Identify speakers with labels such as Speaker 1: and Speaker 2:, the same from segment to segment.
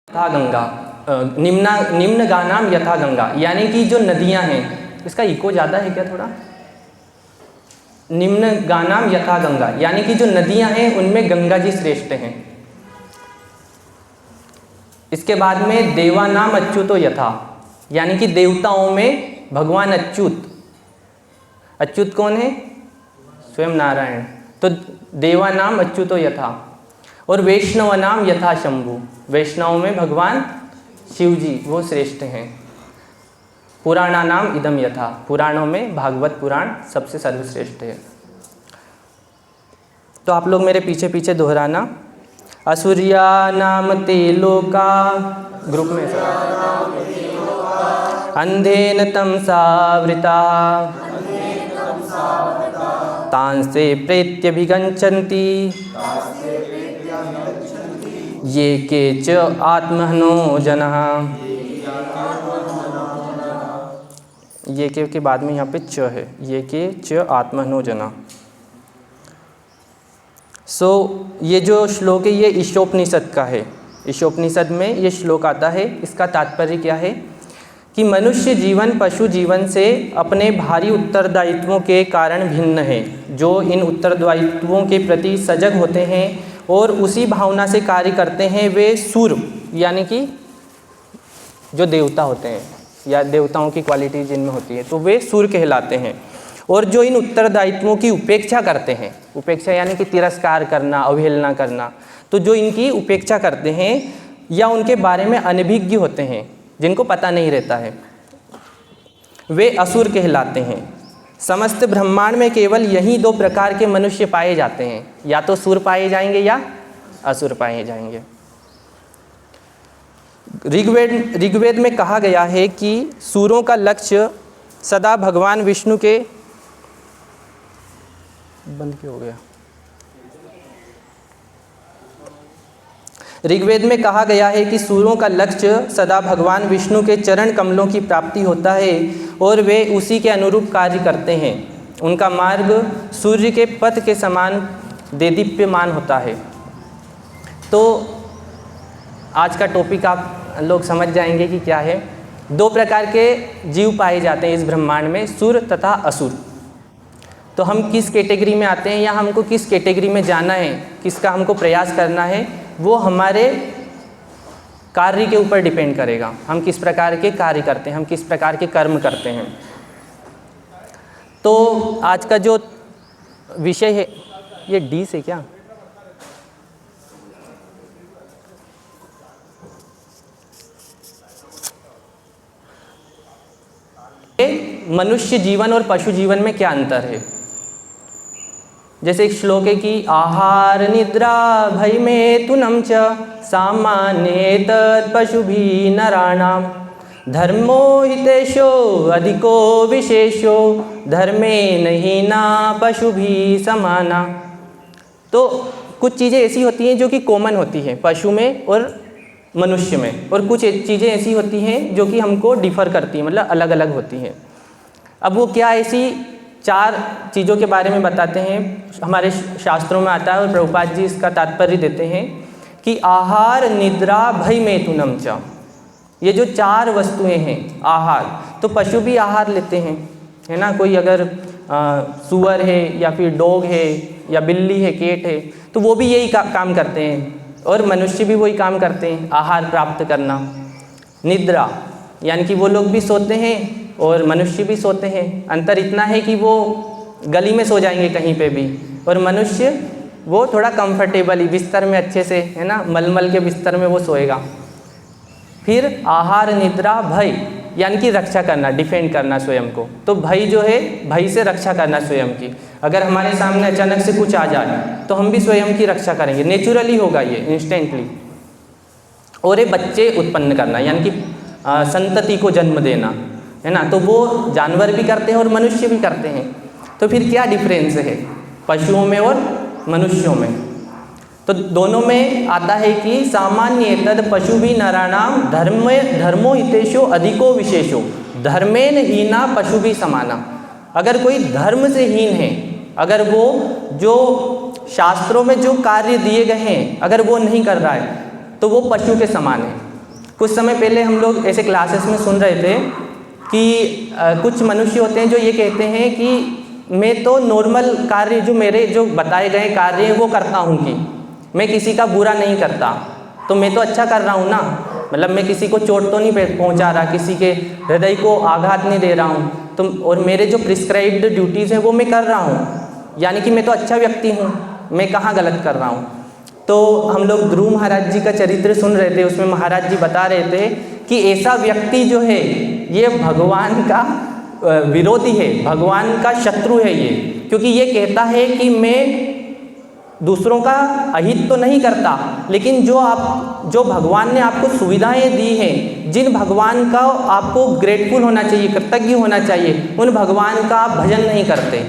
Speaker 1: यथा गंगा, निम्न गानाम यथा गंगा, यानी कि जो नदियां हैं, इसका इको ज़्यादा है क्या थोड़ा? निम्न गानाम यथा गंगा, यानी कि जो नदियां हैं उनमें गंगा जी श्रेष्ठ हैं। इसके बाद में देवानाम अच्युतो यथा, यानी कि देवताओं में भगवान अच्युत, अच्युत कौन है? स्वयं नारायण। तो देवानाम अच्युतो यथा। और वैष्णव नाम यथा शंभु, वैष्णव में भगवान शिव जी वो श्रेष्ठ हैं। पुराणा नाम इदम यथा, पुराणों में भागवत पुराण सबसे सर्वश्रेष्ठ है। तो आप लोग मेरे पीछे पीछे दोहराना। असुरिया नाम ते लोका, ग्रुप में अंधेन तमसावृता तांसे प्रेत्यभिगच्छन्ति ये के च आत्महनो जनः। ये के बाद में यहाँ पे च है, ये के च आत्महनो जनः। ये जो श्लोक है ये ईशोपनिषद का है। ईशोपनिषद में ये श्लोक आता है। इसका तात्पर्य क्या है कि मनुष्य जीवन पशु जीवन से अपने भारी उत्तरदायित्वों के कारण भिन्न है। जो इन उत्तरदायित्वों के प्रति सजग होते हैं और उसी भावना से कार्य करते हैं, वे सूर यानी कि जो देवता होते हैं या देवताओं की क्वालिटी जिनमें होती है, तो वे सूर कहलाते हैं। और जो इन उत्तरदायित्वों की उपेक्षा करते हैं, उपेक्षा यानी कि तिरस्कार करना, अवहेलना करना, तो जो इनकी उपेक्षा करते हैं या उनके बारे में अनभिज्ञ होते हैं, जिनको पता नहीं रहता है, वे असुर कहलाते हैं। समस्त ब्रह्मांड में केवल यही दो प्रकार के मनुष्य पाए जाते हैं, या तो सुर पाए जाएंगे या असुर पाए जाएंगे। ऋग्वेद में कहा गया है कि सूरों का लक्ष्य सदा भगवान विष्णु के बंद क्यों हो गया? ऋग्वेद में कहा गया है कि सूरों का लक्ष्य सदा भगवान विष्णु के चरण कमलों की प्राप्ति होता है और वे उसी के अनुरूप कार्य करते हैं। उनका मार्ग सूर्य के पथ के समान देदीप्यमान होता है। तो आज का टॉपिक आप लोग समझ जाएंगे कि क्या है। दो प्रकार के जीव पाए जाते हैं इस ब्रह्मांड में, सुर तथा असुर। तो हम किस कैटेगरी में आते हैं या हमको किस कैटेगरी में जाना है, किसका हमको प्रयास करना है, वो हमारे कार्य के ऊपर डिपेंड करेगा। हम किस प्रकार के कार्य करते हैं, हम किस प्रकार के कर्म करते हैं। तो आज का जो विषय है, ये डी से क्या, मनुष्य जीवन और पशु जीवन में क्या अंतर है। जैसे एक श्लोक है कि आहार निद्रा भय में तुनम च सामान्य तत् पशुभिः नराणाम धर्मो हितेशो अधिको विशेषो धर्मेण हीना पशुभिः समाना। तो कुछ चीज़ें ऐसी होती हैं जो कि कॉमन होती हैं पशु में और मनुष्य में, और कुछ चीज़ें ऐसी होती हैं जो कि हमको डिफ़र करती हैं, मतलब अलग अलग होती हैं। अब वो क्या ऐसी चार चीज़ों के बारे में बताते हैं, हमारे शास्त्रों में आता है और प्रभुपाद जी इसका तात्पर्य देते हैं कि आहार निद्रा भय में तुनम च। ये जो चार वस्तुएं हैं, आहार, तो पशु भी आहार लेते हैं, है ना। कोई अगर सुअर है या फिर डॉग है या बिल्ली है, केट है, तो वो भी यही काम करते हैं। और मनुष्य भी वही काम करते हैं, आहार प्राप्त करना। निद्रा यानी कि वो लोग भी सोते हैं और मनुष्य भी सोते हैं। अंतर इतना है कि वो गली में सो जाएंगे कहीं पे भी, और मनुष्य वो थोड़ा कंफर्टेबली बिस्तर में अच्छे से, है ना, मलमल के बिस्तर में वो सोएगा। फिर आहार निद्रा भय यानी कि रक्षा करना, डिफेंड करना स्वयं को। तो भय जो है, भय से रक्षा करना स्वयं की। अगर हमारे सामने अचानक से कुछ आ जाए तो हम भी स्वयं की रक्षा करेंगे, नेचुरली होगा ये, इंस्टेंटली। और ये बच्चे उत्पन्न करना यानी कि संतति को जन्म देना, है ना। तो वो जानवर भी करते हैं और मनुष्य भी करते हैं। तो फिर क्या डिफरेंस है पशुओं में और मनुष्यों में? तो दोनों में आता है कि सामान्य तद पशु भी नराणाम धर्मो हितेशो अधिको विशेषो धर्मेन हीना पशु भी समाना। अगर कोई धर्म से हीन है, अगर वो जो शास्त्रों में जो कार्य दिए गए हैं अगर वो नहीं कर रहा है, तो वो पशु के समान है। कुछ समय पहले हम लोग ऐसे क्लासेस में सुन रहे थे कि कुछ मनुष्य होते हैं जो ये कहते हैं कि मैं तो नॉर्मल कार्य जो मेरे जो बताए गए कार्य हैं वो करता हूँ, कि मैं किसी का बुरा नहीं करता, तो मैं तो अच्छा कर रहा हूँ ना, मतलब मैं किसी को चोट तो नहीं पहुँचा रहा, किसी के हृदय को आघात नहीं दे रहा हूँ, तो और मेरे जो प्रिस्क्राइब्ड ड्यूटीज़ हैं वो मैं कर रहा हूँ, यानी कि मैं तो अच्छा व्यक्ति हूँ, मैं कहाँ गलत कर रहा हूँ। तो हम लोग ध्रुव महाराज जी का चरित्र सुन रहे थे, उसमें महाराज जी बता रहे थे कि ऐसा व्यक्ति जो है ये भगवान का विरोधी है, भगवान का शत्रु है ये, क्योंकि ये कहता है कि मैं दूसरों का अहित तो नहीं करता, लेकिन जो भगवान ने आपको सुविधाएं दी हैं, जिन भगवान का आपको ग्रेटफुल होना चाहिए, कृतज्ञ होना चाहिए, उन भगवान का आप भजन नहीं करते,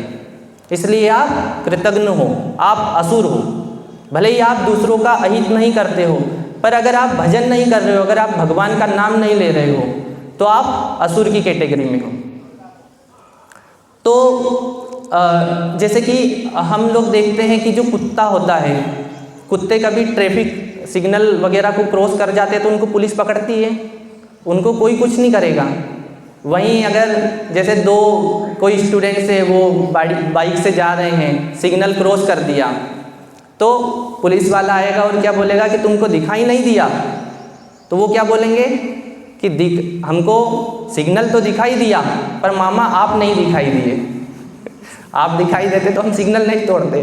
Speaker 1: इसलिए आप कृतज्ञ हो, आप असुर हो। भले ही आप दूसरों का अहित नहीं करते हो, पर अगर आप भजन नहीं कर रहे हो, अगर आप भगवान का नाम नहीं ले रहे हो, तो आप असुर की कैटेगरी में हो। तो जैसे कि हम लोग देखते हैं कि जो कुत्ता होता है, कुत्ते कभी ट्रैफिक सिग्नल वगैरह को क्रॉस कर जाते हैं तो उनको पुलिस पकड़ती है, उनको कोई कुछ नहीं करेगा। वहीं अगर जैसे कोई स्टूडेंट्स है वो बाइक से जा रहे हैं, सिग्नल क्रॉस कर दिया, तो पुलिस वाला आएगा और क्या बोलेगा कि तुमको दिखाई नहीं दिया, तो वो क्या बोलेंगे कि हमको सिग्नल तो दिखाई दिया, पर मामा आप नहीं दिखाई दिए, आप दिखाई देते तो हम सिग्नल नहीं तोड़ते,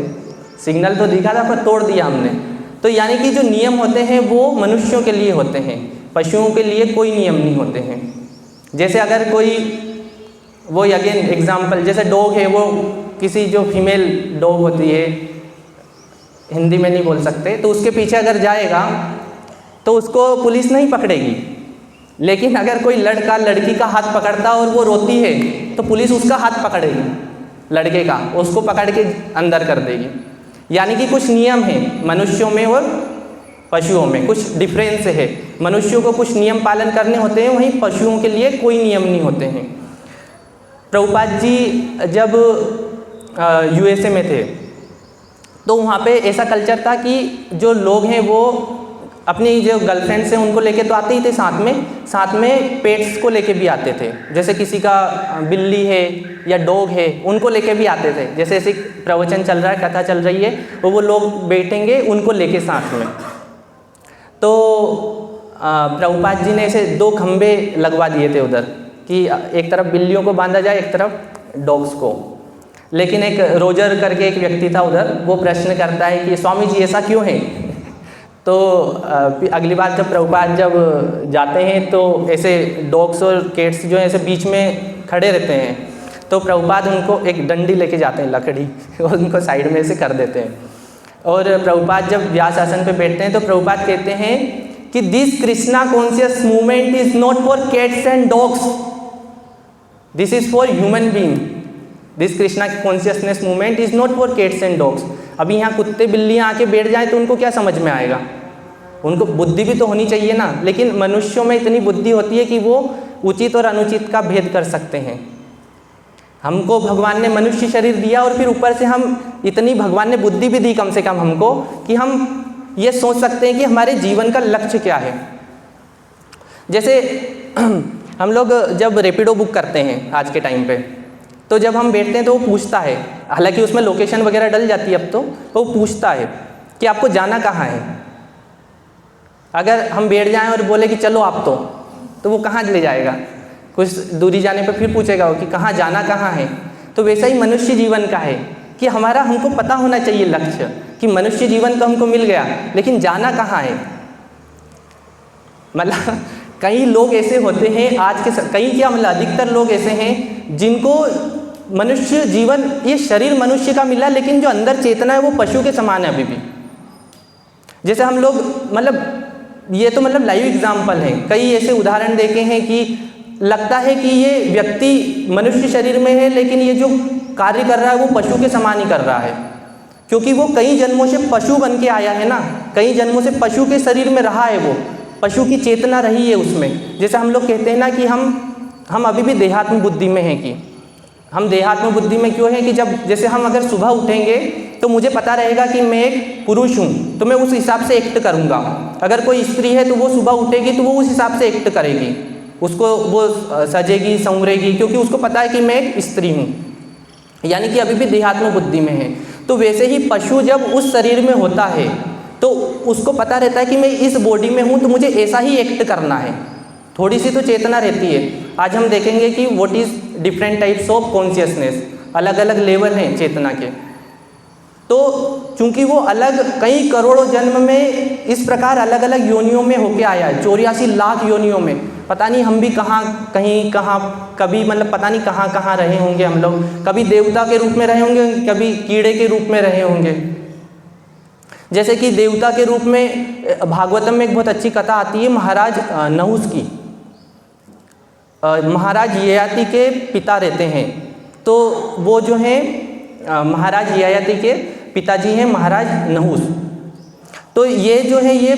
Speaker 1: सिग्नल तो दिखा था पर तोड़ दिया हमने। तो यानी कि जो नियम होते हैं वो मनुष्यों के लिए होते हैं, पशुओं के लिए कोई नियम नहीं होते हैं। जैसे अगर कोई वो अगेन एग्जाम्पल, जैसे डॉग है, वो किसी जो फीमेल डॉग होती है, हिंदी में नहीं बोल सकते, तो उसके पीछे अगर जाएगा तो उसको पुलिस नहीं पकड़ेगी, लेकिन अगर कोई लड़का लड़की का हाथ पकड़ता और वो रोती है तो पुलिस उसका हाथ पकड़ेगी, लड़के का, उसको पकड़ के अंदर कर देगी। यानी कि कुछ नियम है मनुष्यों में और पशुओं में, कुछ डिफरेंस है। मनुष्यों को कुछ नियम पालन करने होते हैं, वहीं पशुओं के लिए कोई नियम नहीं होते हैं। प्रभुपाद जी जब USA में थे तो वहाँ पे ऐसा कल्चर था कि जो लोग हैं वो अपनी जो गर्लफ्रेंड्स हैं उनको लेके तो आते ही थे, साथ में पेट्स को लेके भी आते थे। जैसे किसी का बिल्ली है या डॉग है, उनको लेके भी आते थे। जैसे ऐसे प्रवचन चल रहा है, कथा चल रही है, वो लोग बैठेंगे उनको लेके साथ में। तो प्रभुपाद जी ने ऐसे 2 खंबे लगवा दिए थे उधर, कि एक तरफ बिल्लियों को बांधा जाए, एक तरफ डॉग्स को। लेकिन एक रोजर करके एक व्यक्ति था उधर, वो प्रश्न करता है कि स्वामी जी ऐसा क्यों है। तो अगली बार जब प्रभुपाद जब जाते हैं तो ऐसे डॉग्स और कैट्स जो है ऐसे बीच में खड़े रहते हैं, तो प्रभुपाद उनको एक डंडी लेके जाते हैं, लकड़ी, और उनको साइड में से कर देते हैं। और प्रभुपाद जब व्यास आसन पे बैठते हैं तो प्रभुपाद कहते हैं कि this Krishna conscious movement is not for cats and dogs, this is for human being. This Krishna consciousness movement is not for cats and dogs. अभी यहाँ कुत्ते बिल्लियाँ आके बैठ जाएं तो उनको क्या समझ में आएगा, उनको बुद्धि भी तो होनी चाहिए ना। लेकिन मनुष्यों में इतनी बुद्धि होती है कि वो उचित और अनुचित का भेद कर सकते हैं। हमको भगवान ने मनुष्य शरीर दिया और फिर ऊपर से हम इतनी भगवान ने बुद्धि भी दी कम से कम हमको, कि हम ये सोच सकते हैं कि हमारे जीवन का लक्ष्य क्या है। जैसे हम लोग जब रैपिडो बुक करते हैं आज के टाइम पे, तो जब हम बैठते हैं तो वो पूछता है, हालांकि उसमें लोकेशन वगैरह डल जाती है अब तो वो पूछता है कि आपको जाना कहाँ है। अगर हम बैठ जाएं और बोले कि चलो आप, तो वो कहाँ ले जाएगा, कुछ दूरी जाने पर फिर पूछेगा कि कहाँ जाना कहाँ है। तो वैसा ही मनुष्य जीवन का है कि हमको पता होना चाहिए लक्ष्य, कि मनुष्य जीवन तो हमको मिल गया, लेकिन जाना कहाँ है। मतलब कई लोग ऐसे होते हैं आज के मतलब अधिकतर लोग ऐसे हैं जिनको मनुष्य जीवन, ये शरीर मनुष्य का मिला, लेकिन जो अंदर चेतना है वो पशु के समान है अभी भी। जैसे हम लोग मतलब ये तो मतलब लाइव एग्जाम्पल है, कई ऐसे उदाहरण देखे हैं कि लगता है कि ये व्यक्ति मनुष्य शरीर में है, लेकिन ये जो कार्य कर रहा है वो पशु के समान ही कर रहा है, क्योंकि वो कई जन्मों से पशु बन के आया है ना, कई जन्मों से पशु के शरीर में रहा है, वो पशु की चेतना रही है उसमें। जैसे हम लोग कहते हैं ना कि हम अभी भी देहात्म बुद्धि में हैं, कि हम देहात्म बुद्धि में क्यों हैं कि जब जैसे हम अगर सुबह उठेंगे तो मुझे पता रहेगा कि मैं एक पुरुष हूँ, तो मैं उस हिसाब से एक्ट करूँगा। अगर कोई स्त्री है तो वो सुबह उठेगी तो वो उस हिसाब से एक्ट करेगी, उसको वो सजेगी संवरेगी, क्योंकि उसको पता है कि मैं एक स्त्री हूँ, यानी कि अभी भी देहात्म बुद्धि में है। तो वैसे ही पशु जब उस शरीर में होता है तो उसको पता रहता है कि मैं इस बॉडी में हूँ तो मुझे ऐसा ही एक्ट करना है। थोड़ी सी तो चेतना रहती है। आज हम देखेंगे कि what is different types of consciousness, अलग अलग लेवल हैं चेतना के। तो चूंकि वो अलग कई करोड़ों जन्म में इस प्रकार अलग अलग योनियों में होके आया है, 84 लाख योनियों में, पता नहीं हम भी कहाँ कहीं कहाँ कभी मतलब पता नहीं कहाँ कहाँ रहे होंगे हम लोग। कभी देवता के रूप में रहे होंगे, कभी कीड़े के रूप में रहे होंगे। जैसे कि देवता के रूप में भागवतम में एक बहुत अच्छी कथा आती है महाराज नहुस की। महाराज ययाति के पिता रहते हैं, तो वो जो हैं महाराज ययाति के पिताजी हैं महाराज नहुस। तो ये जो है ये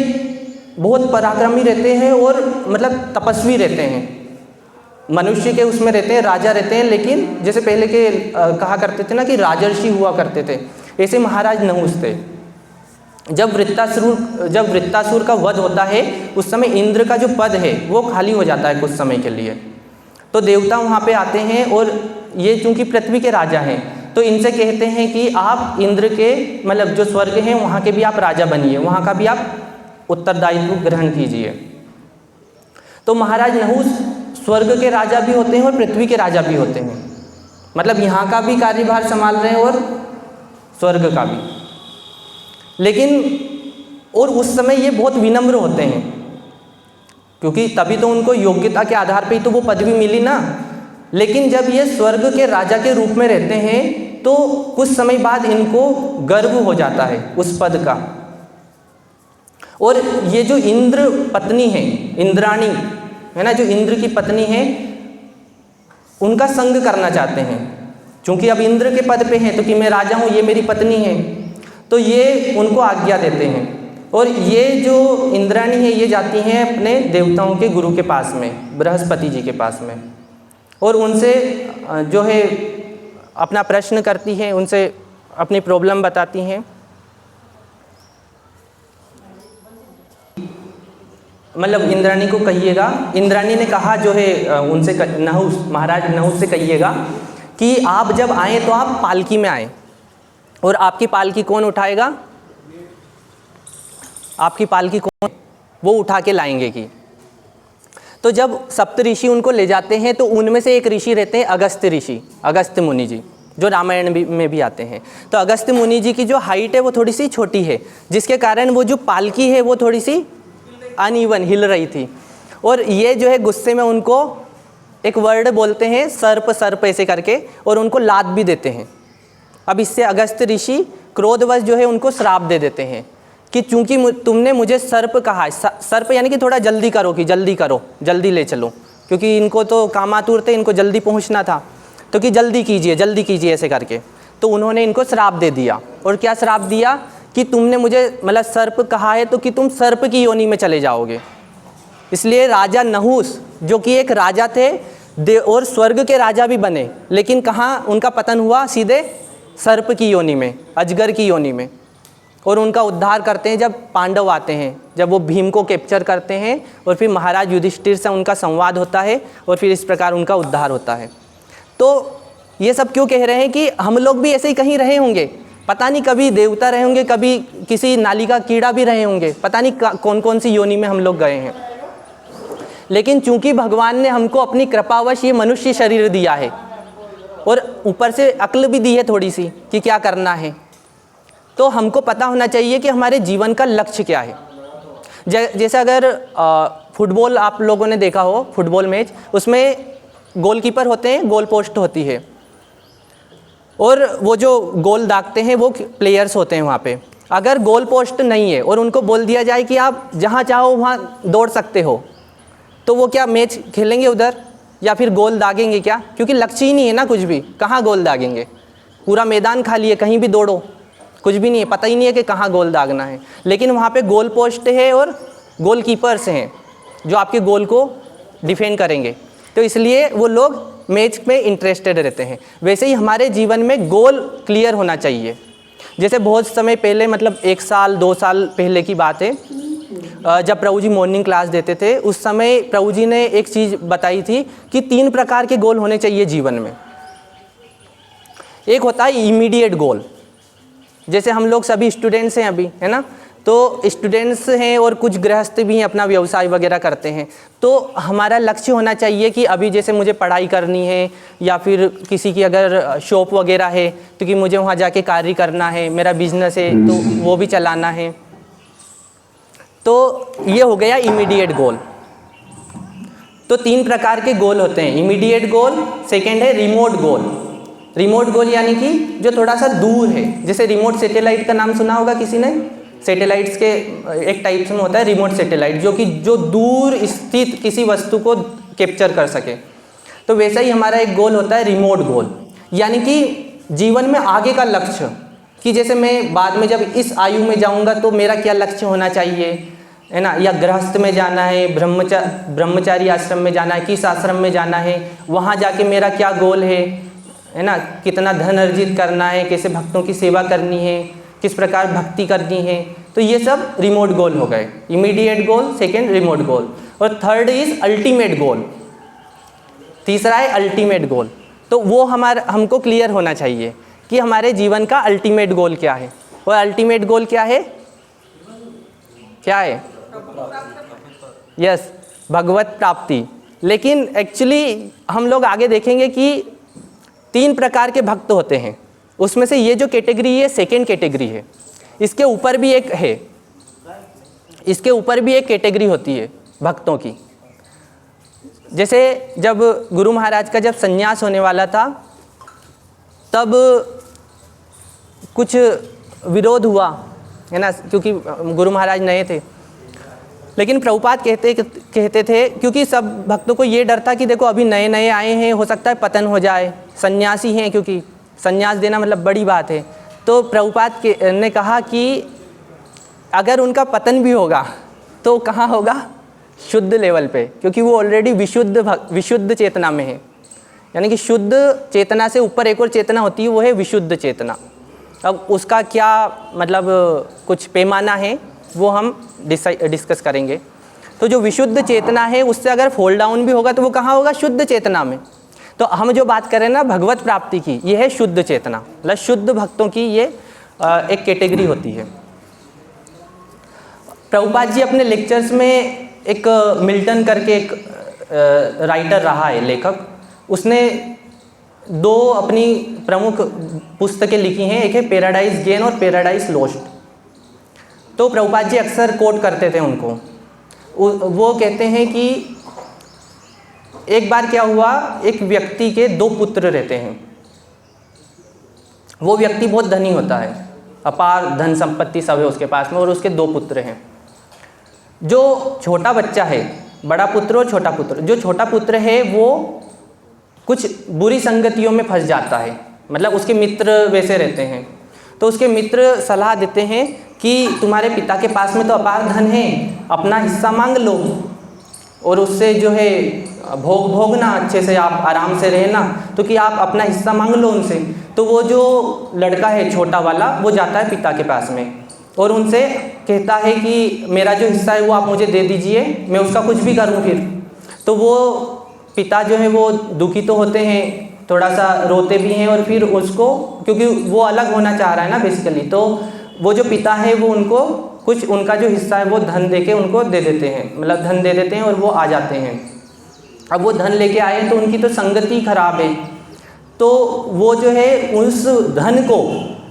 Speaker 1: बहुत पराक्रमी रहते हैं और मतलब तपस्वी रहते हैं, मनुष्य के उसमें रहते हैं, राजा रहते हैं। लेकिन जैसे पहले के कहा करते थे ना कि राजर्षि हुआ करते थे, ऐसे महाराज नहुस थे। जब वृत्तासुर का वध होता है उस समय इंद्र का जो पद है वो खाली हो जाता है कुछ समय के लिए। तो देवता वहाँ पे आते हैं और ये चूँकि पृथ्वी के राजा हैं तो इनसे कहते हैं कि आप इंद्र के मतलब जो स्वर्ग हैं वहाँ के भी आप राजा बनिए, वहाँ का भी आप उत्तरदायित्व ग्रहण कीजिए। तो महाराज नहुस स्वर्ग के राजा भी होते हैं और पृथ्वी के राजा भी होते हैं, मतलब यहाँ का भी कार्यभार संभाल रहे हैं और स्वर्ग का भी। लेकिन और उस समय ये बहुत विनम्र होते हैं, क्योंकि तभी तो उनको योग्यता के आधार पे ही तो वो पदवी मिली ना। लेकिन जब ये स्वर्ग के राजा के रूप में रहते हैं तो कुछ समय बाद इनको गर्व हो जाता है उस पद का। और ये जो इंद्र पत्नी है, इंद्राणी है ना, जो इंद्र की पत्नी है, उनका संग करना चाहते हैं। क्योंकि अब इंद्र के पद पे हैं तो कि मैं राजा हूँ, ये मेरी पत्नी है, तो ये उनको आज्ञा देते हैं। और ये जो इंद्राणी है ये जाती हैं अपने देवताओं के गुरु के पास में, बृहस्पति जी के पास में, और उनसे जो है अपना प्रश्न करती हैं, उनसे अपनी प्रॉब्लम बताती हैं। मतलब इंद्राणी को कहिएगा, इंद्राणी ने कहा जो है उनसे नहुस, महाराज नहुस से कहिएगा कि आप जब आएँ तो आप पालकी में आएँ, और आपकी पालकी कौन उठाएगा, आपकी पालकी कौन वो उठा के लाएंगे कि। तो जब सप्त ऋषि उनको ले जाते हैं तो उनमें से एक ऋषि रहते हैं अगस्त्य ऋषि, अगस्त्य मुनि जी, जो रामायण में भी आते हैं। तो अगस्त्य मुनि जी की जो हाइट है वो थोड़ी सी छोटी है, जिसके कारण वो जो पालकी है वो थोड़ी सी अनइवन हिल रही थी। और ये जो है गुस्से में उनको एक वर्ड बोलते हैं सर्प सर्प ऐसे करके, और उनको लात भी देते हैं। अब इससे अगस्त्य ऋषि क्रोधवश जो है उनको श्राप दे देते हैं कि चूंकि तुमने मुझे सर्प कहा, सर्प यानी कि थोड़ा जल्दी करो, कि जल्दी करो, जल्दी ले चलो, क्योंकि इनको तो कामातुर थे, इनको जल्दी पहुंचना था, तो कि जल्दी कीजिए ऐसे करके। तो उन्होंने इनको श्राप दे दिया। और क्या श्राप दिया कि तुमने मुझे मतलब सर्प कहा है तो कि तुम सर्प की योनि में चले जाओगे। इसलिए राजा नहुस जो कि एक राजा थे और स्वर्ग के राजा भी बने, लेकिन कहाँ उनका पतन हुआ, सीधे सर्प की योनि में, अजगर की योनि में। और उनका उद्धार करते हैं जब पांडव आते हैं, जब वो भीम को कैप्चर करते हैं और फिर महाराज युधिष्ठिर से उनका संवाद होता है और फिर इस प्रकार उनका उद्धार होता है। तो ये सब क्यों कह रहे हैं कि हम लोग भी ऐसे ही कहीं रहे होंगे, पता नहीं कभी देवता रहे होंगे, कभी किसी नाली का कीड़ा भी रहे होंगे, पता नहीं कौन कौन सी योनि में हम लोग गए हैं। लेकिन चूंकि भगवान ने हमको अपनी कृपावश ये मनुष्य शरीर दिया है और ऊपर से अक्ल भी दी है थोड़ी सी कि क्या करना है, तो हमको पता होना चाहिए कि हमारे जीवन का लक्ष्य क्या है। जैसे अगर फुटबॉल आप लोगों ने देखा हो, फुटबॉल मैच, उसमें गोलकीपर होते हैं, गोल पोस्ट होती है, और वो जो गोल दागते हैं वो प्लेयर्स होते हैं वहाँ पे। अगर गोल पोस्ट नहीं है और उनको बोल दिया जाए कि आप जहाँ चाहो वहाँ दौड़ सकते हो, तो वो क्या मैच खेलेंगे उधर, या फिर गोल दागेंगे क्या? क्योंकि लक्ष्य ही नहीं है ना कुछ भी, कहाँ गोल दागेंगे? पूरा मैदान खाली है, कहीं भी दौड़ो, कुछ भी नहीं है, पता ही नहीं है कि कहाँ गोल दागना है। लेकिन वहाँ पे गोल पोस्ट है और गोल कीपर्स हैं जो आपके गोल को डिफेंड करेंगे, तो इसलिए वो लोग मैच में इंटरेस्टेड रहते हैं। वैसे ही हमारे जीवन में गोल क्लियर होना चाहिए। जैसे बहुत समय पहले, मतलब 1 साल 2 साल पहले की बात है, जब प्रभु जी मॉर्निंग क्लास देते थे, उस समय प्रभु जी ने एक चीज़ बताई थी कि 3 प्रकार के गोल होने चाहिए जीवन में। एक होता है इमीडिएट गोल, जैसे हम लोग सभी स्टूडेंट्स हैं अभी, है ना, तो स्टूडेंट्स हैं और कुछ गृहस्थ भी हैं, अपना व्यवसाय वगैरह करते हैं, तो हमारा लक्ष्य होना चाहिए कि अभी जैसे मुझे पढ़ाई करनी है, या फिर किसी की अगर शॉप वगैरह है तो कि मुझे वहाँ जाके कार्य करना है, मेरा बिजनेस है तो वो भी चलाना है। तो ये हो गया इमीडिएट गोल। तो 3 प्रकार के गोल होते हैं, इमीडिएट गोल, सेकेंड है रिमोट गोल। रिमोट गोल यानी कि जो थोड़ा सा दूर है, जैसे रिमोट सैटेलाइट का नाम सुना होगा किसी ने। सैटेलाइट्स के एक टाइप्स में होता है रिमोट सैटेलाइट, जो दूर स्थित किसी वस्तु को कैप्चर कर सके। तो वैसा ही हमारा एक गोल होता है रिमोट गोल, यानी कि जीवन में आगे का लक्ष्य, कि जैसे मैं बाद में जब इस आयु में जाऊंगा तो मेरा क्या लक्ष्य होना चाहिए, है ना, या गृहस्थ में जाना है, ब्रह्मचारी आश्रम में जाना है, किस आश्रम में जाना है, वहाँ जाके मेरा क्या गोल है ना, कितना धन अर्जित करना है, कैसे भक्तों की सेवा करनी है, किस प्रकार भक्ति करनी है। तो ये सब रिमोट गोल हो गए, इमीडिएट गोल, सेकेंड रिमोट गोल, और थर्ड इज अल्टीमेट गोल, तीसरा है अल्टीमेट गोल। तो वो हमको क्लियर होना चाहिए कि हमारे जीवन का अल्टीमेट गोल क्या है। और अल्टीमेट गोल क्या है, यस, भगवत प्राप्ति। लेकिन एक्चुअली हम लोग आगे देखेंगे कि 3 प्रकार के भक्त होते हैं, उसमें से ये जो कैटेगरी है सेकेंड कैटेगरी है। इसके ऊपर भी एक है, इसके ऊपर भी एक कैटेगरी होती है भक्तों की। जैसे जब गुरु महाराज का जब संन्यास होने वाला था, तब कुछ विरोध हुआ, है ना, क्योंकि गुरु महाराज नए थे। लेकिन प्रभुपाद कहते थे, क्योंकि सब भक्तों को ये डर था कि देखो अभी नए नए आए हैं, हो सकता है पतन हो जाए, सन्यासी हैं, क्योंकि संन्यास देना मतलब बड़ी बात है। तो प्रभुपाद ने कहा कि अगर उनका पतन भी होगा तो कहाँ होगा, शुद्ध लेवल पे, क्योंकि वो ऑलरेडी विशुद्ध चेतना में है। यानी कि शुद्ध चेतना से ऊपर एक और चेतना होती है, वो है विशुद्ध चेतना। अब उसका क्या मतलब कुछ पैमाना है वो हम डिस्कस करेंगे। तो जो विशुद्ध चेतना है उससे अगर फॉल डाउन भी होगा तो वो कहाँ होगा, शुद्ध चेतना में। तो हम जो बात करें ना भगवत प्राप्ति की, ये है शुद्ध चेतना, मतलब शुद्ध भक्तों की ये एक कैटेगरी होती है। प्रभुपाद जी अपने लेक्चर्स में एक मिल्टन करके एक राइटर रहा है, लेखक, उसने 2 अपनी प्रमुख पुस्तकें लिखी हैं, एक है पैराडाइज गेन और पैराडाइज लॉस्ट। तो प्रभुपाद जी अक्सर कोट करते थे उनको। वो कहते हैं कि एक बार क्या हुआ, एक व्यक्ति के 2 पुत्र रहते हैं। वो व्यक्ति बहुत धनी होता है, अपार धन संपत्ति सब है उसके पास में, और उसके 2 पुत्र हैं। जो छोटा बच्चा है, बड़ा पुत्र और छोटा पुत्र, जो छोटा पुत्र है वो कुछ बुरी संगतियों में फंस जाता है, मतलब उसके मित्र वैसे रहते हैं। तो उसके मित्र सलाह देते हैं कि तुम्हारे पिता के पास में तो अपार धन है, अपना हिस्सा मांग लो और उससे जो है भोगना, अच्छे से आप आराम से रहना, तो कि आप अपना हिस्सा मांग लो उनसे। तो वो जो लड़का है छोटा वाला, वो जाता है पिता के पास में और उनसे कहता है कि मेरा जो हिस्सा है वो आप मुझे दे दीजिए, मैं उसका कुछ भी करूँ फिर। तो वो पिता जो है वो दुखी तो होते हैं, थोड़ा सा रोते भी हैं, और फिर उसको, क्योंकि वो अलग होना चाह रहा है ना बेसिकली, तो वो जो पिता है वो उनको कुछ, उनका जो हिस्सा है वो धन देके उनको दे देते हैं, मतलब धन दे देते हैं और वो आ जाते हैं। अब वो धन लेके आए तो उनकी तो संगति खराब है, तो वो जो है उस धन को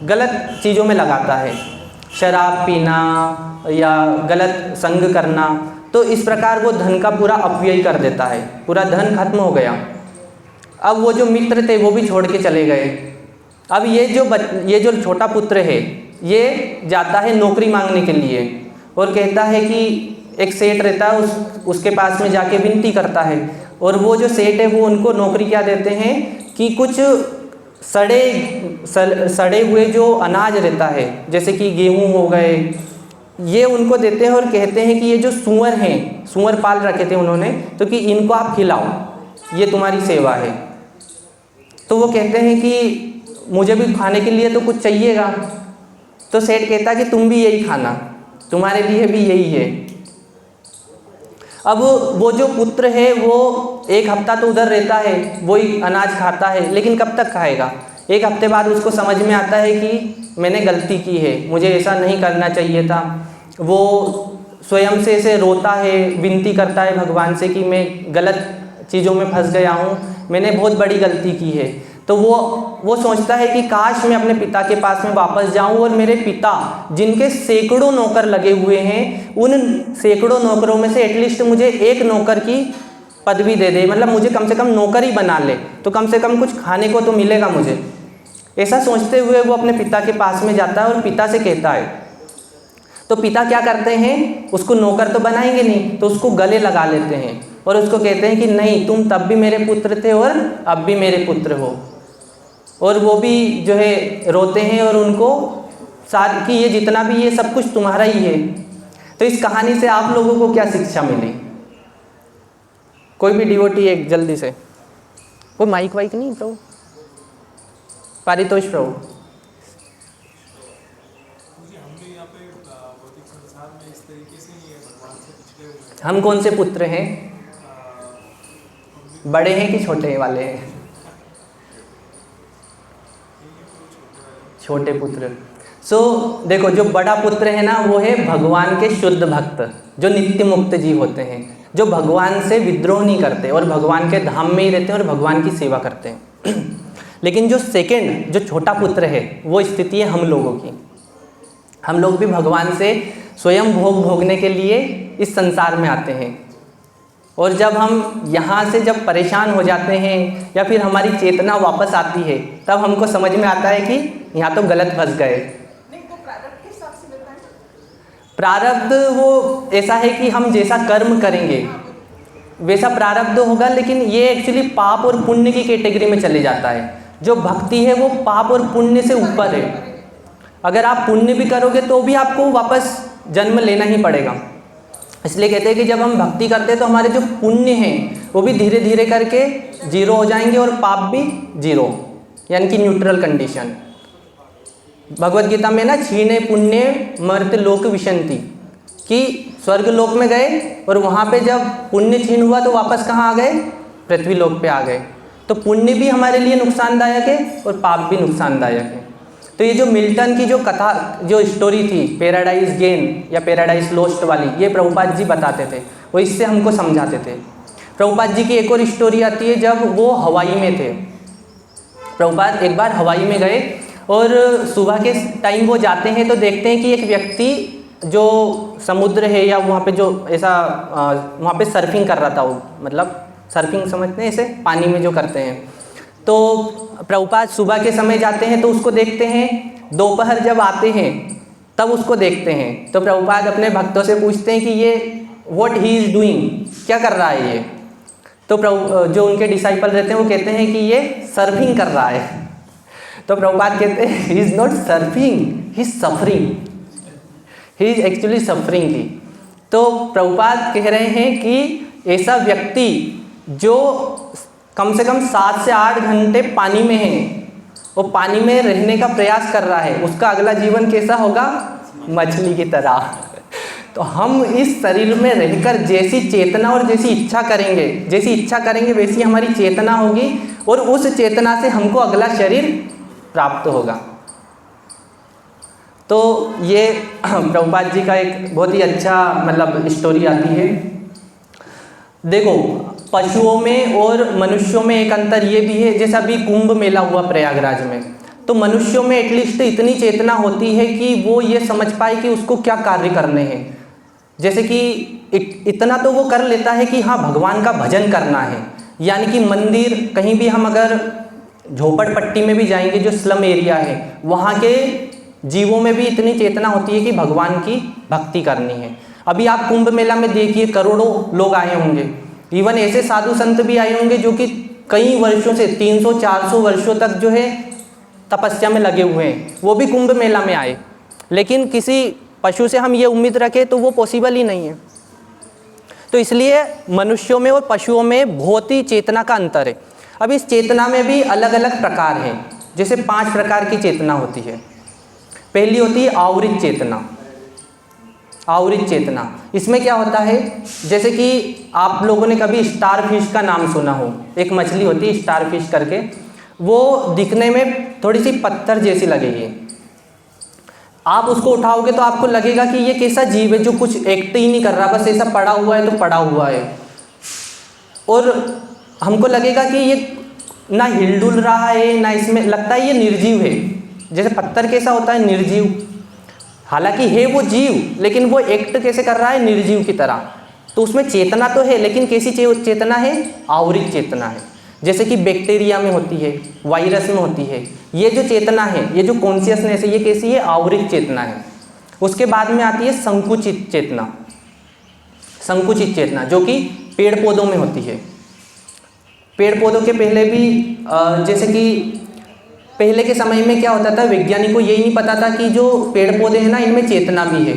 Speaker 1: गलत चीज़ों में लगाता है, शराब पीना या गलत संग करना। तो इस प्रकार वो धन का पूरा अपव्यय कर देता है, पूरा धन खत्म हो गया। अब वो जो मित्र थे वो भी छोड़ के चले गए। अब ये जो छोटा पुत्र है ये जाता है नौकरी मांगने के लिए और कहता है कि एक सेठ रहता है, उसके पास में जाके विनती करता है, और वो जो सेठ है वो उनको नौकरी क्या देते हैं कि कुछ सड़े हुए जो अनाज रहता है, जैसे कि गेहूँ हो गए, ये उनको देते हैं और कहते हैं कि ये जो सूअर हैं, सूअर पाल रखे थे उन्होंने, तो कि इनको आप खिलाओ, ये तुम्हारी सेवा है। तो वो कहते हैं कि मुझे भी खाने के लिए तो कुछ चाहिएगा, तो सेठ कहता है कि तुम भी यही खाना, तुम्हारे लिए भी यही है। अब वो जो पुत्र है वो एक हफ्ता तो उधर रहता है, वही अनाज खाता है, लेकिन कब तक खाएगा? एक हफ्ते बाद उसको समझ में आता है कि मैंने गलती की है, मुझे ऐसा नहीं करना चाहिए था। वो स्वयं से ऐसे रोता है, विनती करता है भगवान से कि मैं गलत चीज़ों में फंस गया हूँ, मैंने बहुत बड़ी गलती की है। तो वो सोचता है कि काश मैं अपने पिता के पास में वापस जाऊं और मेरे पिता जिनके सैकड़ों नौकर लगे हुए हैं, उन सैकड़ों नौकरों में से एटलीस्ट मुझे एक नौकर की पदवी दे दे, मतलब मुझे कम से कम नौकर ही बना ले, तो कम से कम कुछ खाने को तो मिलेगा मुझे। ऐसा सोचते हुए वो अपने पिता के पास में जाता है और पिता से कहता है। तो पिता क्या करते हैं, उसको नौकर तो बनाएंगे नहीं, तो उसको गले लगा लेते हैं और उसको कहते हैं कि नहीं, तुम तब भी मेरे पुत्र थे और अब भी मेरे पुत्र हो। और वो भी जो है रोते हैं और उनको साथ कि ये जितना भी ये सब कुछ तुम्हारा ही है। तो इस कहानी से आप लोगों को क्या शिक्षा मिली? कोई भी डिवोटी एक जल्दी से, कोई माइक वाइक नहीं प्रभु, पारितोष प्रभु। हम कौन से पुत्र हैं? बड़े हैं कि छोटे वाले हैं? छोटे पुत्र। देखो, जो बड़ा पुत्र है ना, वो है भगवान के शुद्ध भक्त, जो नित्य मुक्त जीव होते हैं, जो भगवान से विद्रोह नहीं करते और भगवान के धाम में ही रहते हैं और भगवान की सेवा करते हैं। लेकिन जो सेकंड, जो छोटा पुत्र है, वो स्थिति है हम लोगों की। हम लोग भी भगवान से स्वयं भोग भोगने के लिए इस संसार में आते हैं, और जब हम यहाँ से जब परेशान हो जाते हैं या फिर हमारी चेतना वापस आती है, तब हमको समझ में आता है कि यहाँ तो गलत फंस गए। प्रारब्ध वो ऐसा है कि हम जैसा कर्म करेंगे वैसा प्रारब्ध होगा, लेकिन ये एक्चुअली पाप और पुण्य की कैटेगरी में चले जाता है। जो भक्ति है वो पाप और पुण्य से ऊपर है। अगर आप पुण्य भी करोगे तो भी आपको वापस जन्म लेना ही पड़ेगा। इसलिए कहते हैं कि जब हम भक्ति करते हैं तो हमारे जो पुण्य हैं वो भी धीरे धीरे करके जीरो हो जाएंगे और पाप भी जीरो, यानी कि न्यूट्रल कंडीशन। भगवत गीता में ना, क्षीणे पुण्य मर्त लोक विशंति, कि स्वर्ग लोक में गए और वहाँ पे जब पुण्य क्षीण हुआ तो वापस कहाँ आ गए? पृथ्वी लोक पे आ गए। तो पुण्य भी हमारे लिए नुकसानदायक है और पाप भी नुकसानदायक है। तो ये जो मिल्टन की जो कथा, जो स्टोरी थी पैराडाइज गेन या पैराडाइज लॉस्ट वाली, ये प्रभुपाद जी बताते थे, वो इससे हमको समझाते थे। प्रभुपाद जी की एक और स्टोरी आती है, जब वो हवाई में थे। प्रभुपाद एक बार हवाई में गए और सुबह के टाइम वो जाते हैं तो देखते हैं कि एक व्यक्ति जो समुद्र है या वहाँ पे जो ऐसा वहाँ पे सर्फिंग कर रहा था, वो मतलब सर्फिंग समझते हैं, ऐसे पानी में जो करते हैं। तो प्रभुपाद सुबह के समय जाते हैं तो उसको देखते हैं, दोपहर जब आते हैं तब उसको देखते हैं। तो प्रभुपाद अपने भक्तों से पूछते हैं कि ये व्हाट ही इज़ डूइंग, क्या कर रहा है ये? तो जो उनके डिसाइपल रहते हैं वो कहते हैं कि ये सर्फिंग कर रहा है। तो प्रभुपाद कहते हैं he is not surfing, he is suffering, he is actually suffering ही। तो प्रभुपाद कह रहे हैं कि ऐसा व्यक्ति जो कम से कम 7 से 8 घंटे पानी में है, वो पानी में रहने का प्रयास कर रहा है, उसका अगला जीवन कैसा होगा? मछली की तरह। तो हम इस शरीर में रहकर जैसी चेतना और जैसी इच्छा करेंगे वैसी हमारी चेतना होगी, और उस चेतना से हमको अगला शरीर प्राप्त होगा। तो ये प्रभुपाद जी का एक बहुत ही अच्छा मतलब स्टोरी आती है। देखो, पशुओं में और मनुष्यों में एक अंतर ये भी है, जैसा अभी कुंभ मेला हुआ प्रयागराज में, तो मनुष्यों में एटलीस्ट इतनी चेतना होती है कि वो ये समझ पाए कि उसको क्या कार्य करने हैं। जैसे कि इतना तो वो कर लेता है कि हाँ, भगवान का भजन करना है, यानी कि मंदिर कहीं भी हम अगर झोपड़पट्टी में भी जाएंगे, जो स्लम एरिया है, वहाँ के जीवों में भी इतनी चेतना होती है कि भगवान की भक्ति करनी है। अभी आप कुंभ मेला में देखिए, करोड़ों लोग आए होंगे, इवन ऐसे साधु संत भी आए होंगे जो कि कई वर्षों से 300-400 वर्षों तक जो है तपस्या में लगे हुए हैं, वो भी कुंभ मेला में आए। लेकिन किसी पशु से हम ये उम्मीद रखें तो वो पॉसिबल ही नहीं है। तो इसलिए मनुष्यों में और पशुओं में बहुत ही चेतना का अंतर है। अब इस चेतना में भी अलग अलग प्रकार हैं, जैसे 5 प्रकार की चेतना होती है। पहली होती है आवृत चेतना। आवृत चेतना, इसमें क्या होता है, जैसे कि आप लोगों ने कभी स्टार फिश का नाम सुना हो, एक मछली होती है स्टार फिश करके, वो दिखने में थोड़ी सी पत्थर जैसी लगेगी। आप उसको उठाओगे तो आपको लगेगा कि ये कैसा जीव है जो कुछ एक्ट ही नहीं कर रहा, बस ऐसा पड़ा हुआ है तो पड़ा हुआ है, और हमको लगेगा कि ये ना हिलडुल रहा है, ना इसमें लगता है ये निर्जीव है। जैसे पत्थर कैसा होता है, निर्जीव, हालांकि है वो जीव, लेकिन वो एक्ट कैसे कर रहा है, निर्जीव की तरह। तो उसमें चेतना तो है, लेकिन कैसी चेतना है, आवृत चेतना है। जैसे कि बैक्टीरिया में होती है, वायरस में होती है, ये जो चेतना है, ये जो कॉन्शियसनेस है, ये कैसी है, आवृत चेतना है। उसके बाद में आती है संकुचित चेतना। संकुचित चेतना जो कि पेड़ पौधों में होती है। पेड़ पौधों के पहले भी जैसे कि पहले के समय में क्या होता था, वैज्ञानिक को यही नहीं पता था कि जो पेड़ पौधे हैं ना, इनमें चेतना भी है।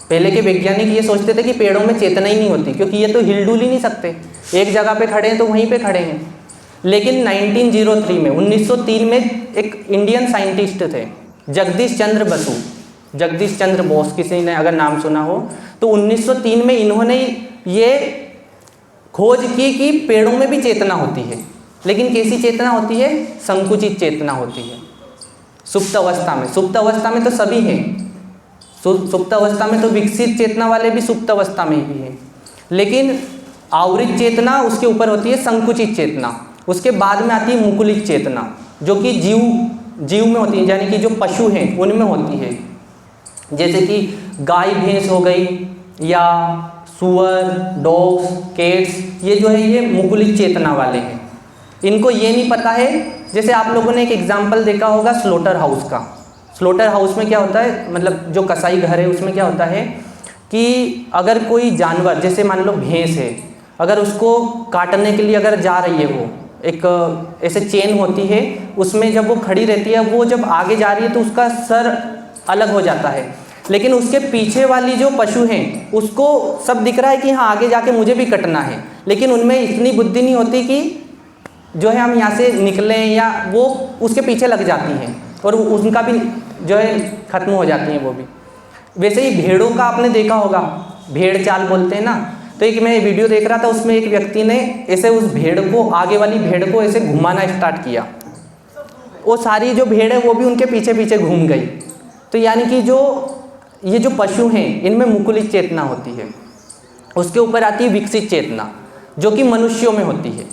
Speaker 1: पहले के वैज्ञानिक ये सोचते थे कि पेड़ों में चेतना ही नहीं होती, क्योंकि ये तो हिलडुल ही नहीं सकते, एक जगह पे खड़े हैं तो वहीं पे खड़े हैं। लेकिन 1903 में 1903 में एक इंडियन साइंटिस्ट थे, जगदीश चंद्र बसु, जगदीश चंद्र बोस, किसी ने अगर नाम सुना हो, तो 1903 में इन्होंने ये खोज की कि पेड़ों में भी चेतना होती है, लेकिन कैसी चेतना होती है, संकुचित चेतना होती है। सुप्त अवस्था में, सुप्त अवस्था में तो सभी हैं, सुप्त अवस्था में तो विकसित चेतना वाले भी सुप्त अवस्था में ही हैं, लेकिन आवृत चेतना उसके ऊपर होती है, संकुचित चेतना। उसके बाद में आती है मुकुलित चेतना, जो कि जीव में होती है, यानी कि जो पशु हैं उनमें होती है। जैसे कि गाय भैंस हो गई, या सुअर, डॉग्स, कैट्स, ये जो है ये मुकुलित चेतना वाले हैं। इनको ये नहीं पता है, जैसे आप लोगों ने एक एग्जाम्पल देखा होगा स्लोटर हाउस का। स्लोटर हाउस में क्या होता है, मतलब जो कसाई घर है उसमें क्या होता है कि अगर कोई जानवर, जैसे मान लो भैंस है, अगर उसको काटने के लिए अगर जा रही है, वो एक ऐसे चेन होती है, उसमें जब वो खड़ी रहती है, वो जब आगे जा रही है तो उसका सर अलग हो जाता है, लेकिन उसके पीछे वाली जो पशु हैं उसको सब दिख रहा है कि हाँ आगे जाके मुझे भी कटना है, लेकिन उनमें इतनी बुद्धि नहीं होती कि जो है हम यहाँ से निकलें, या वो उसके पीछे लग जाती हैं और उनका भी जो है ख़त्म हो जाती हैं वो भी। वैसे ही भेड़ों का आपने देखा होगा, भेड़ चाल बोलते हैं ना। तो एक मैं वीडियो देख रहा था, उसमें एक व्यक्ति ने ऐसे उस भेड़ को, आगे वाली भेड़ को ऐसे घुमाना स्टार्ट किया, वो सारी जो भेड़ है वो भी उनके पीछे पीछे घूम गई। तो यानी कि जो ये जो पशु हैं इनमें मुकुलित चेतना होती है। उसके ऊपर आती है विकसित चेतना, जो कि मनुष्यों में होती है।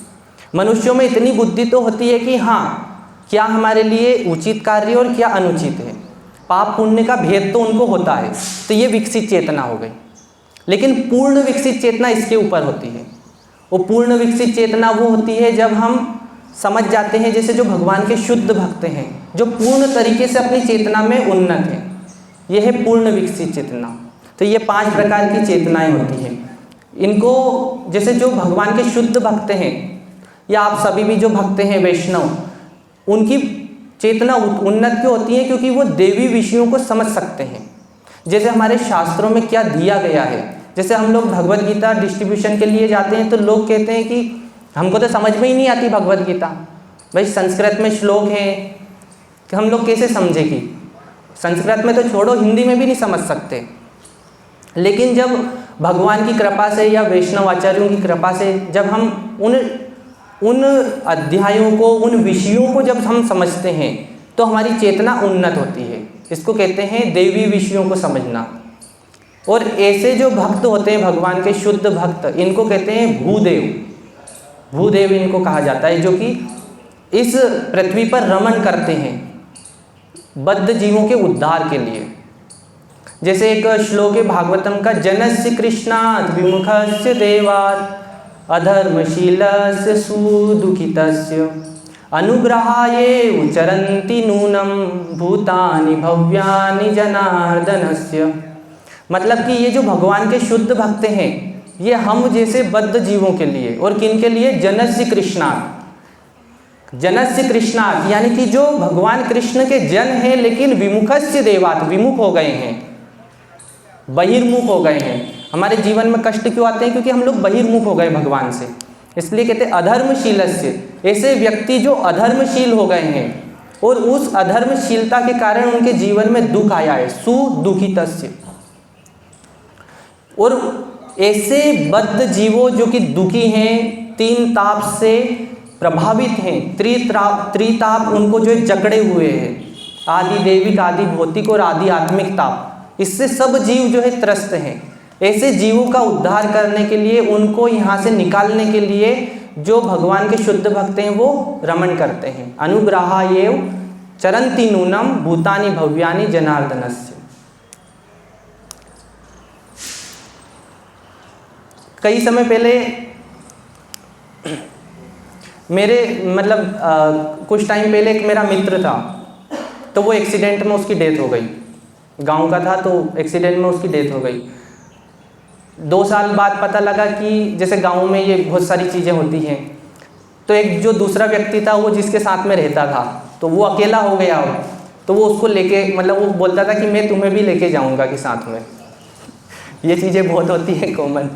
Speaker 1: मनुष्यों में इतनी बुद्धि तो होती है कि हाँ क्या हमारे लिए उचित कार्य और क्या अनुचित है, पाप पुण्य का भेद तो उनको होता है, तो ये विकसित चेतना हो गई। लेकिन पूर्ण विकसित चेतना इसके ऊपर होती है। वो पूर्ण विकसित चेतना वो होती है जब हम समझ जाते हैं, जैसे जो भगवान के शुद्ध भक्त हैं, जो पूर्ण तरीके से अपनी चेतना में उन्नत हैं, यह है पूर्ण विकसित चेतना। तो ये 5 प्रकार की चेतनाएं होती हैं। इनको जैसे जो भगवान के शुद्ध भक्त हैं, या आप सभी भी जो भक्त हैं वैष्णव, उनकी चेतना उन्नत क्यों होती है, क्योंकि वो देवी विषयों को समझ सकते हैं। जैसे हमारे शास्त्रों में क्या दिया गया है, जैसे हम लोग भगवद गीता डिस्ट्रीब्यूशन के लिए जाते हैं तो लोग कहते हैं कि हमको तो समझ में ही नहीं आती भगवद गीता, भाई संस्कृत में श्लोक हैं कि हम लोग कैसे समझेगी, संस्कृत में तो छोड़ो हिंदी में भी नहीं समझ सकते। लेकिन जब भगवान की कृपा से या वैष्णव आचार्यों की कृपा से जब हम उन अध्यायों को, उन विषयों को जब हम समझते हैं तो हमारी चेतना उन्नत होती है। इसको कहते हैं देवी विषयों को समझना। और ऐसे जो भक्त होते हैं भगवान के शुद्ध भक्त, इनको कहते हैं भूदेव। भूदेव इनको कहा जाता है, जो कि इस पृथ्वी पर रमण करते हैं बद्ध जीवों के उद्धार के लिए। जैसे एक श्लोक है भागवतम का, जनस्य कृष्णात् विमुखस्य देवात् अधर्मशीलस्य सुदुखितस्य अनुग्रहाये उचरन्ति नूनम भूतानि भव्यानि जनार्दनस्य। मतलब कि ये जो भगवान के शुद्ध भक्त हैं, ये हम जैसे बद्ध जीवों के लिए, और किन के लिए, जनस्य कृष्णात्। जनस्य कृष्णात् यानी कि जो भगवान कृष्ण के जन हैं लेकिन विमुखस्य देवात्, विमुख हो गए हैं, बहिर्मुख हो गए हैं। हमारे जीवन में कष्ट क्यों आते हैं, क्योंकि हम लोग बहिर्मुख हो गए भगवान से। इसलिए कहते हैं अधर्मशीलस्य, ऐसे व्यक्ति जो अधर्मशील हो गए हैं, और उस अधर्मशीलता के कारण उनके जीवन में दुख आया है, सुदुखितस्य। और ऐसे बद्ध जीवों जो कि दुखी हैं, 3 ताप से प्रभावित हैं, त्रिताप उनको जो जकड़े हुए हैं, आदि दैविक, आदि भौतिक और आदि आत्मिक ताप, इससे सब जीव जो है त्रस्त हैं। ऐसे जीवों का उद्धार करने के लिए, उनको यहाँ से निकालने के लिए जो भगवान के शुद्ध भक्त हैं वो रमण करते हैं। अनुग्रहायैव चरन्ति नूनम भूतानि भव्यानि जनार्दनस्य। कई समय पहले मेरे कुछ टाइम पहले एक मेरा मित्र था, तो वो एक्सीडेंट में उसकी डेथ हो गई। गांव का था तो एक्सीडेंट में उसकी डेथ हो गई। 2 साल बाद पता लगा कि जैसे गांव में ये बहुत सारी चीज़ें होती हैं, तो एक जो दूसरा व्यक्ति था वो जिसके साथ में रहता था, तो वो अकेला हो गया हो, तो वो उसको लेके वो बोलता था कि मैं तुम्हें भी लेके जाऊंगा कि साथ में। ये चीज़ें बहुत होती हैं कॉमन,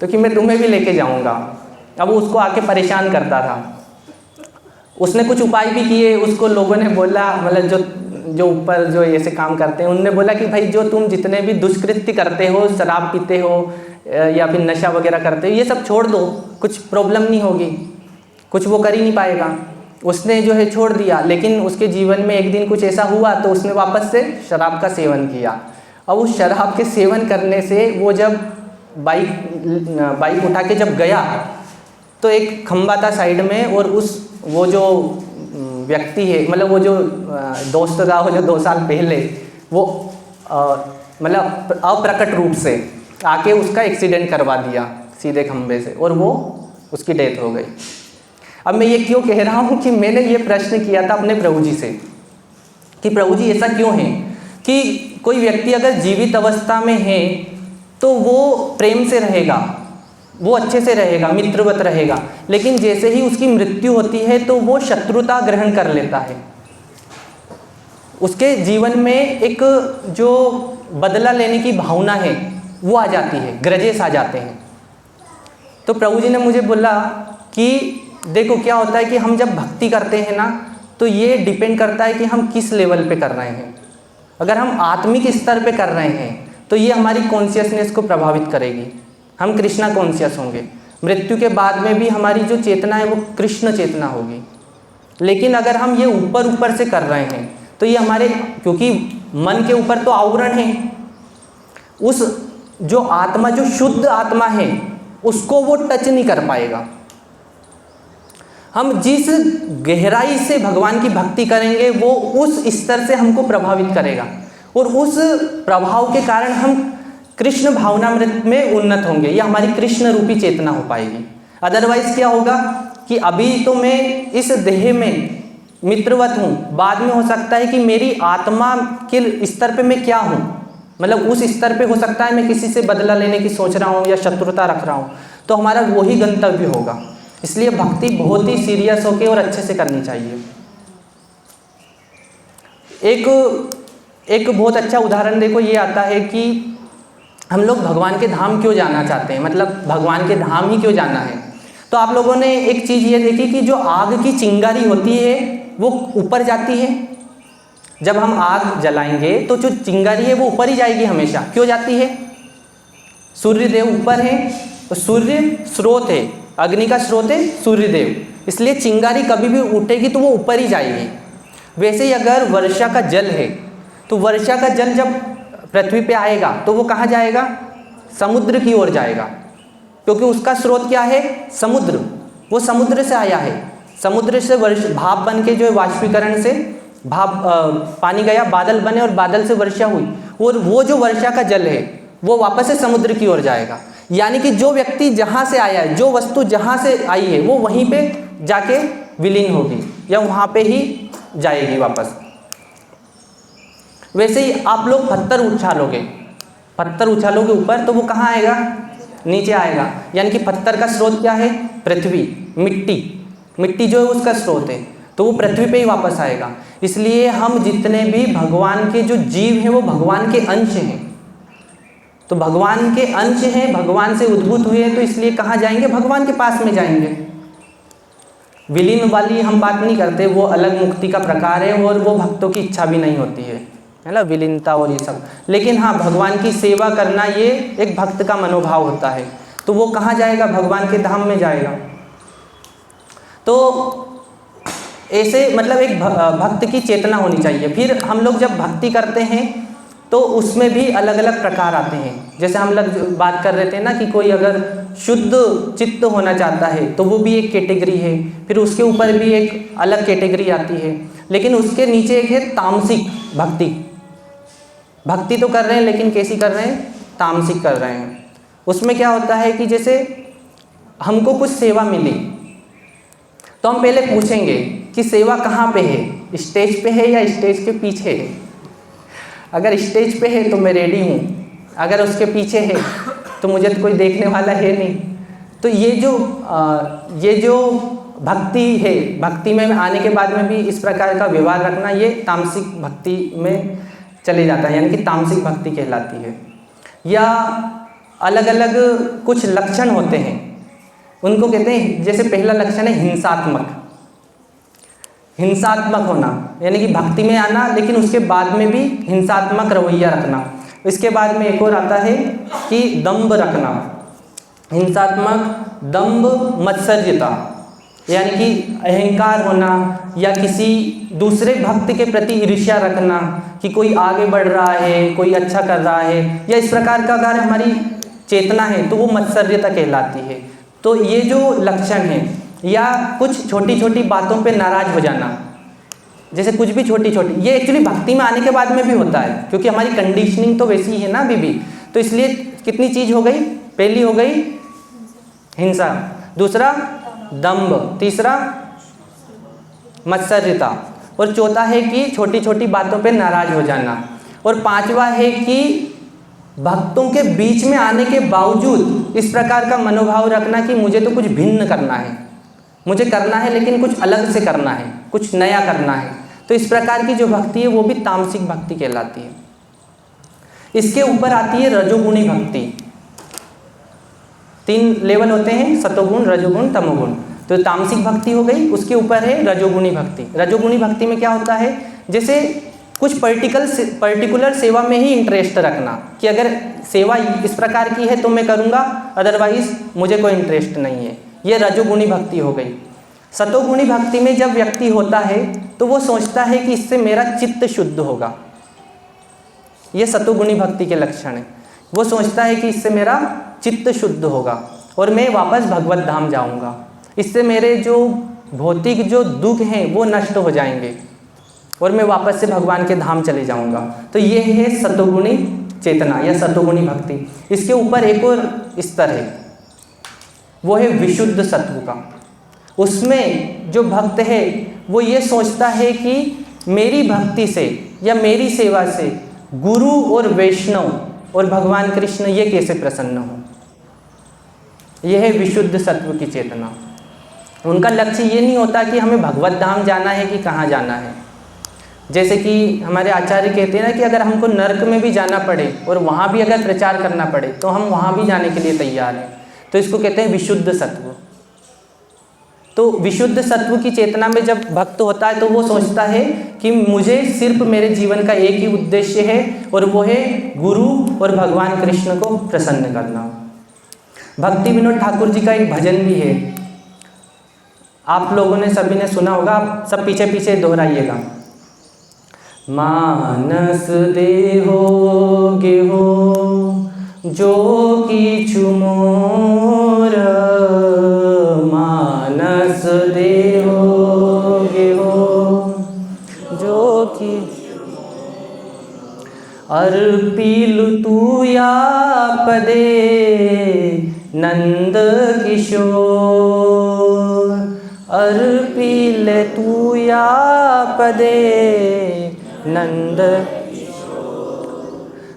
Speaker 1: तो कि मैं तुम्हें भी लेके जाऊंगा। अब वो उसको आके परेशान करता था। उसने कुछ उपाय भी किए, उसको लोगों ने बोला, जो ऊपर जो ऐसे काम करते हैं उनने बोला कि भाई जो तुम जितने भी दुष्कृत्य करते हो, शराब पीते हो या फिर नशा वगैरह करते हो, ये सब छोड़ दो, कुछ प्रॉब्लम नहीं होगी, कुछ वो कर ही नहीं पाएगा। उसने जो है छोड़ दिया, लेकिन उसके जीवन में एक दिन कुछ ऐसा हुआ तो उसने वापस से शराब का सेवन किया। अब उस शराब के सेवन करने से वो जब बाइक उठा के जब गया तो एक खंबा था साइड में, और वो जो व्यक्ति है, वो जो दोस्त था, वो जो 2 साल पहले वो अप्रकट रूप से आके उसका एक्सीडेंट करवा दिया सीधे खंबे से, और वो उसकी डेथ हो गई। अब मैं ये क्यों कह रहा हूँ कि मैंने ये प्रश्न किया था अपने प्रभु जी से कि प्रभु जी ऐसा क्यों है कि कोई व्यक्ति अगर जीवित अवस्था में है तो वो प्रेम से रहेगा, वो अच्छे से रहेगा, मित्रवत रहेगा, लेकिन जैसे ही उसकी मृत्यु होती है तो वो शत्रुता ग्रहण कर लेता है। उसके जीवन में एक जो बदला लेने की भावना है वो आ जाती है, ग्रजेस आ जाते हैं। तो प्रभु जी ने मुझे बोला कि देखो क्या होता है कि हम जब भक्ति करते हैं ना, तो ये डिपेंड करता है कि हम किस लेवल पे कर रहे हैं। अगर हम आत्मिक स्तर पे कर रहे हैं तो ये हमारी कॉन्शियसनेस को प्रभावित करेगी, हम कृष्णा कॉन्शियस होंगे। मृत्यु के बाद में भी हमारी जो चेतना है वो कृष्ण चेतना होगी। लेकिन अगर हम ये ऊपर से कर रहे हैं तो ये हमारे, क्योंकि मन के ऊपर तो आवरण है, उस जो आत्मा, जो शुद्ध आत्मा है, उसको वो टच नहीं कर पाएगा। हम जिस गहराई से भगवान की भक्ति करेंगे वो उस स्तर से हमको प्रभावित करेगा, और उस प्रभाव के कारण हम कृष्ण भावनामृत में उन्नत होंगे, या हमारी कृष्ण रूपी चेतना हो पाएगी। अदरवाइज क्या होगा कि अभी तो मैं इस देह में मित्रवत हूँ, बाद में हो सकता है कि मेरी आत्मा के स्तर पे मैं क्या हूँ, उस स्तर पे हो सकता है मैं किसी से बदला लेने की सोच रहा हूँ या शत्रुता रख रहा हूँ, तो हमारा वही गंतव्य होगा। इसलिए भक्ति बहुत ही सीरियस होकर और अच्छे से करनी चाहिए। एक बहुत अच्छा उदाहरण देखो, ये आता है कि हम लोग भगवान के धाम क्यों जाना चाहते हैं, भगवान के धाम ही क्यों जाना है। तो आप लोगों ने एक चीज़ ये देखी कि जो आग की चिंगारी होती है वो ऊपर जाती है। जब हम आग जलाएंगे तो जो चिंगारी है वो ऊपर ही जाएगी हमेशा। क्यों जाती है? सूर्यदेव ऊपर है, तो सूर्य स्रोत है, अग्नि का स्रोत है सूर्यदेव, इसलिए चिंगारी कभी भी उठेगी तो वो ऊपर ही जाएगी। वैसे ही अगर वर्षा का जल है तो वर्षा का जल जब पृथ्वी पे आएगा तो वो कहाँ जाएगा? समुद्र की ओर जाएगा, क्योंकि उसका स्रोत क्या है? समुद्र। वो समुद्र से आया है, समुद्र से भाप बन के जो है वाष्पीकरण से पानी गया, बादल बने और बादल से वर्षा हुई, और वो जो वर्षा का जल है वो वापस से समुद्र की ओर जाएगा। यानी कि जो व्यक्ति जहाँ से आया है, जो वस्तु जहाँ से आई है वो वहीं पे जाके विलीन होगी या वहाँ पे ही जाएगी वापस। वैसे ही आप लोग पत्थर उछालोगे ऊपर तो वो कहाँ आएगा? नीचे आएगा। यानी कि पत्थर का स्रोत क्या है? पृथ्वी, मिट्टी जो है उसका स्रोत है, तो वो पृथ्वी पे ही वापस आएगा। इसलिए हम जितने भी भगवान के जो जीव हैं वो भगवान के अंश हैं, तो भगवान के अंश हैं, भगवान से उद्भूत हुए हैं, तो इसलिए कहाँ जाएंगे? भगवान के पास में जाएंगे। विलीन वाली हम बात नहीं करते, वो अलग मुक्ति का प्रकार है और वो भक्तों की इच्छा भी नहीं होती है ना, विलीनता और ये सब। लेकिन हाँ, भगवान की सेवा करना ये एक भक्त का मनोभाव होता है। तो वो कहाँ जाएगा? भगवान के धाम में जाएगा। तो ऐसे मतलब एक भक्त की चेतना होनी चाहिए। फिर हम लोग जब भक्ति करते हैं तो उसमें भी अलग अलग प्रकार आते हैं। जैसे हम लोग बात कर रहे थे ना कि कोई अगर शुद्ध चित्त होना चाहता है तो वो भी एक कैटेगरी है, फिर उसके ऊपर भी एक अलग कैटेगरी आती है। लेकिन उसके नीचे एक है तामसिक भक्ति। भक्ति तो कर रहे हैं लेकिन कैसी कर रहे हैं? तामसिक कर रहे हैं। उसमें क्या होता है कि जैसे हमको कुछ सेवा मिली तो हम पहले पूछेंगे कि सेवा कहाँ पे है, स्टेज पे है या स्टेज के पीछे है। अगर स्टेज पे है तो मैं रेडी हूँ, अगर उसके पीछे है तो मुझे तो कोई देखने वाला है नहीं। तो ये जो भक्ति है, भक्ति में आने के बाद में भी इस प्रकार का व्यवहार रखना, ये तामसिक भक्ति में चले जाता है, यानी कि तामसिक भक्ति कहलाती है। या अलग अलग कुछ लक्षण होते हैं, उनको कहते हैं, जैसे पहला लक्षण है हिंसात्मक। हिंसात्मक होना यानी कि भक्ति में आना लेकिन उसके बाद में भी हिंसात्मक रवैया रखना। इसके बाद में एक और आता है कि दंभ रखना। हिंसात्मक, दंभ, मत्सर्यता यानी कि अहंकार होना या किसी दूसरे भक्त के प्रति ईर्ष्या रखना कि कोई आगे बढ़ रहा है, कोई अच्छा कर रहा है, या इस प्रकार का अगर हमारी चेतना है तो वो मत्सर्यता कहलाती है। तो ये जो लक्षण है, या कुछ छोटी छोटी बातों पे नाराज हो जाना, जैसे कुछ भी छोटी छोटी, ये एक्चुअली भक्ति में आने के बाद में भी होता है क्योंकि हमारी कंडीशनिंग तो वैसी है ना अभी भी। तो इसलिए कितनी चीज़ हो गई? पहली हो गई हिंसा, दूसरा दंभ, तीसरा मत्सर्यता, और चौथा है कि छोटी छोटी बातों पे नाराज हो जाना, और पांचवा है कि भक्तों के बीच में आने के बावजूद इस प्रकार का मनोभाव रखना कि मुझे तो कुछ भिन्न करना है, मुझे करना है लेकिन कुछ अलग से करना है, कुछ नया करना है। तो इस प्रकार की जो भक्ति है वो भी तामसिक भक्ति कहलाती है। इसके ऊपर आती है रजोगुणी भक्ति। 3 लेवल होते हैं, सतोगुण, रजोगुण, तमोगुण। तो तामसिक भक्ति हो गई, उसके ऊपर है रजोगुणी भक्ति। रजोगुणी भक्ति में क्या होता है? जैसे कुछ पर्टिकुलर सेवा में ही इंटरेस्ट रखना कि अगर सेवा इस प्रकार की है तो मैं करूँगा, अदरवाइज मुझे कोई इंटरेस्ट नहीं है। ये रजोगुणी भक्ति हो गई। सतोगुणी भक्ति में जब व्यक्ति होता है तो वो सोचता है कि इससे मेरा चित्त शुद्ध होगा। ये सतोगुणी भक्ति के लक्षण है। वो सोचता है कि इससे मेरा चित्त शुद्ध होगा और मैं वापस भगवत धाम जाऊंगा, इससे मेरे जो भौतिक जो दुख हैं वो नष्ट हो जाएंगे और मैं वापस से भगवान के धाम चले जाऊंगा। तो ये है सतोगुणी चेतना या सतोगुणी भक्ति। इसके ऊपर एक और स्तर है, वो है विशुद्ध सत्व का। उसमें जो भक्त है वो ये सोचता है कि मेरी भक्ति से या मेरी सेवा से गुरु और वैष्णव और भगवान कृष्ण ये कैसे प्रसन्न हो। यह है विशुद्ध सत्व की चेतना। उनका लक्ष्य ये नहीं होता कि हमें भगवत धाम जाना है कि कहाँ जाना है। जैसे कि हमारे आचार्य कहते हैं ना कि अगर हमको नरक में भी जाना पड़े और वहाँ भी अगर प्रचार करना पड़े तो हम वहाँ भी जाने के लिए तैयार हैं। तो इसको कहते हैं विशुद्ध सत्व। तो विशुद्ध सत्व की चेतना में जब भक्त होता है तो वो सोचता है कि मुझे सिर्फ मेरे जीवन का एक ही उद्देश्य है और वो है गुरु और भगवान कृष्ण को प्रसन्न करना। भक्ति विनोद ठाकुर जी का एक भजन भी है, आप लोगों ने सभी ने सुना होगा, आप सब पीछे पीछे दोहराइएगा। मानस देहो गेहो जो किछु मोर, मानस देहो गेहो जो कि अर्पिलु तू या पदे नंद किशोर, अर्पिल तू या पदे नंद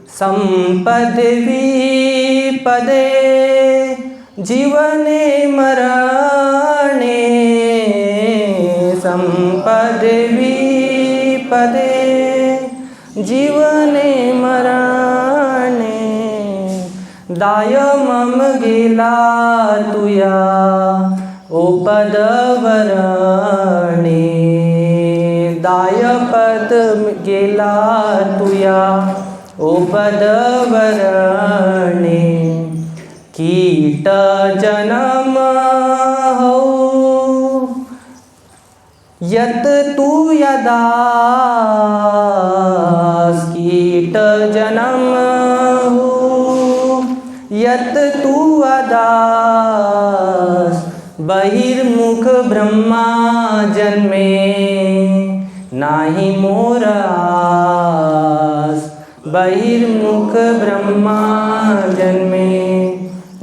Speaker 1: संपद विपदे जीवने मरणे, संपद विपदे जीवने मरणे, दाय मम गेला तुया ओ पदवर गेला तुया ओ पदवरणे कीट जन्म हो यत तू यदास कीट जन्म हो यत तू अदास बहिर्मुख ब्रह्मा जन्मे नाही मोर आस बहिर्मुख ब्रह्मा जन्मे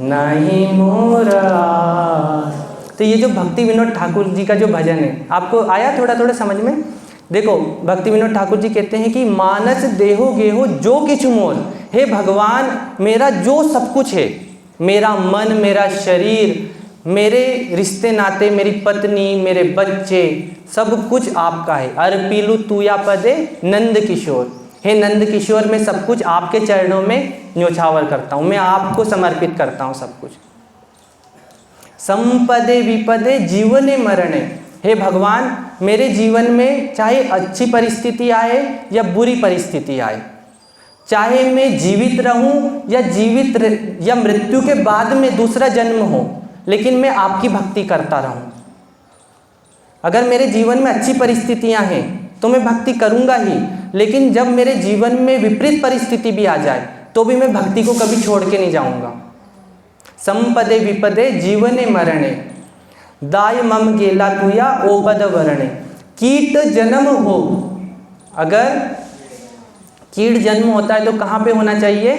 Speaker 1: नाही मोर आस। तो ये जो भक्ति विनोद ठाकुर जी का जो भजन है, आपको आया थोड़ा थोड़ा समझ में? देखो भक्ति विनोद ठाकुर जी कहते हैं कि मानस देहो गेहो जो किछु मोर, हे भगवान मेरा जो सब कुछ है, मेरा मन, मेरा शरीर, मेरे रिश्ते नाते, मेरी पत्नी, मेरे बच्चे, सब कुछ आपका है। अर्पिलु तुया पदे नंद किशोर, हे नंद किशोर मैं सब कुछ आपके चरणों में न्योछावर करता हूँ, मैं आपको समर्पित करता हूँ सब कुछ। संपदे विपदे जीवने मरणे, हे भगवान मेरे जीवन में चाहे अच्छी परिस्थिति आए या बुरी परिस्थिति आए, चाहे मैं जीवित रहूं या मृत्यु के बाद में दूसरा जन्म हो, लेकिन मैं आपकी भक्ति करता रहूं। अगर मेरे जीवन में अच्छी परिस्थितियां हैं तो मैं भक्ति करूंगा ही, लेकिन जब मेरे जीवन में विपरीत परिस्थिति भी आ जाए तो भी मैं भक्ति को कभी छोड़ के नहीं जाऊंगा। संपदे विपदे जीवने मरणे दाय मम गेला तुया ओपद वरणे कीट जन्म हो। अगर कीट जन्म होता है तो कहाँ पे होना चाहिए?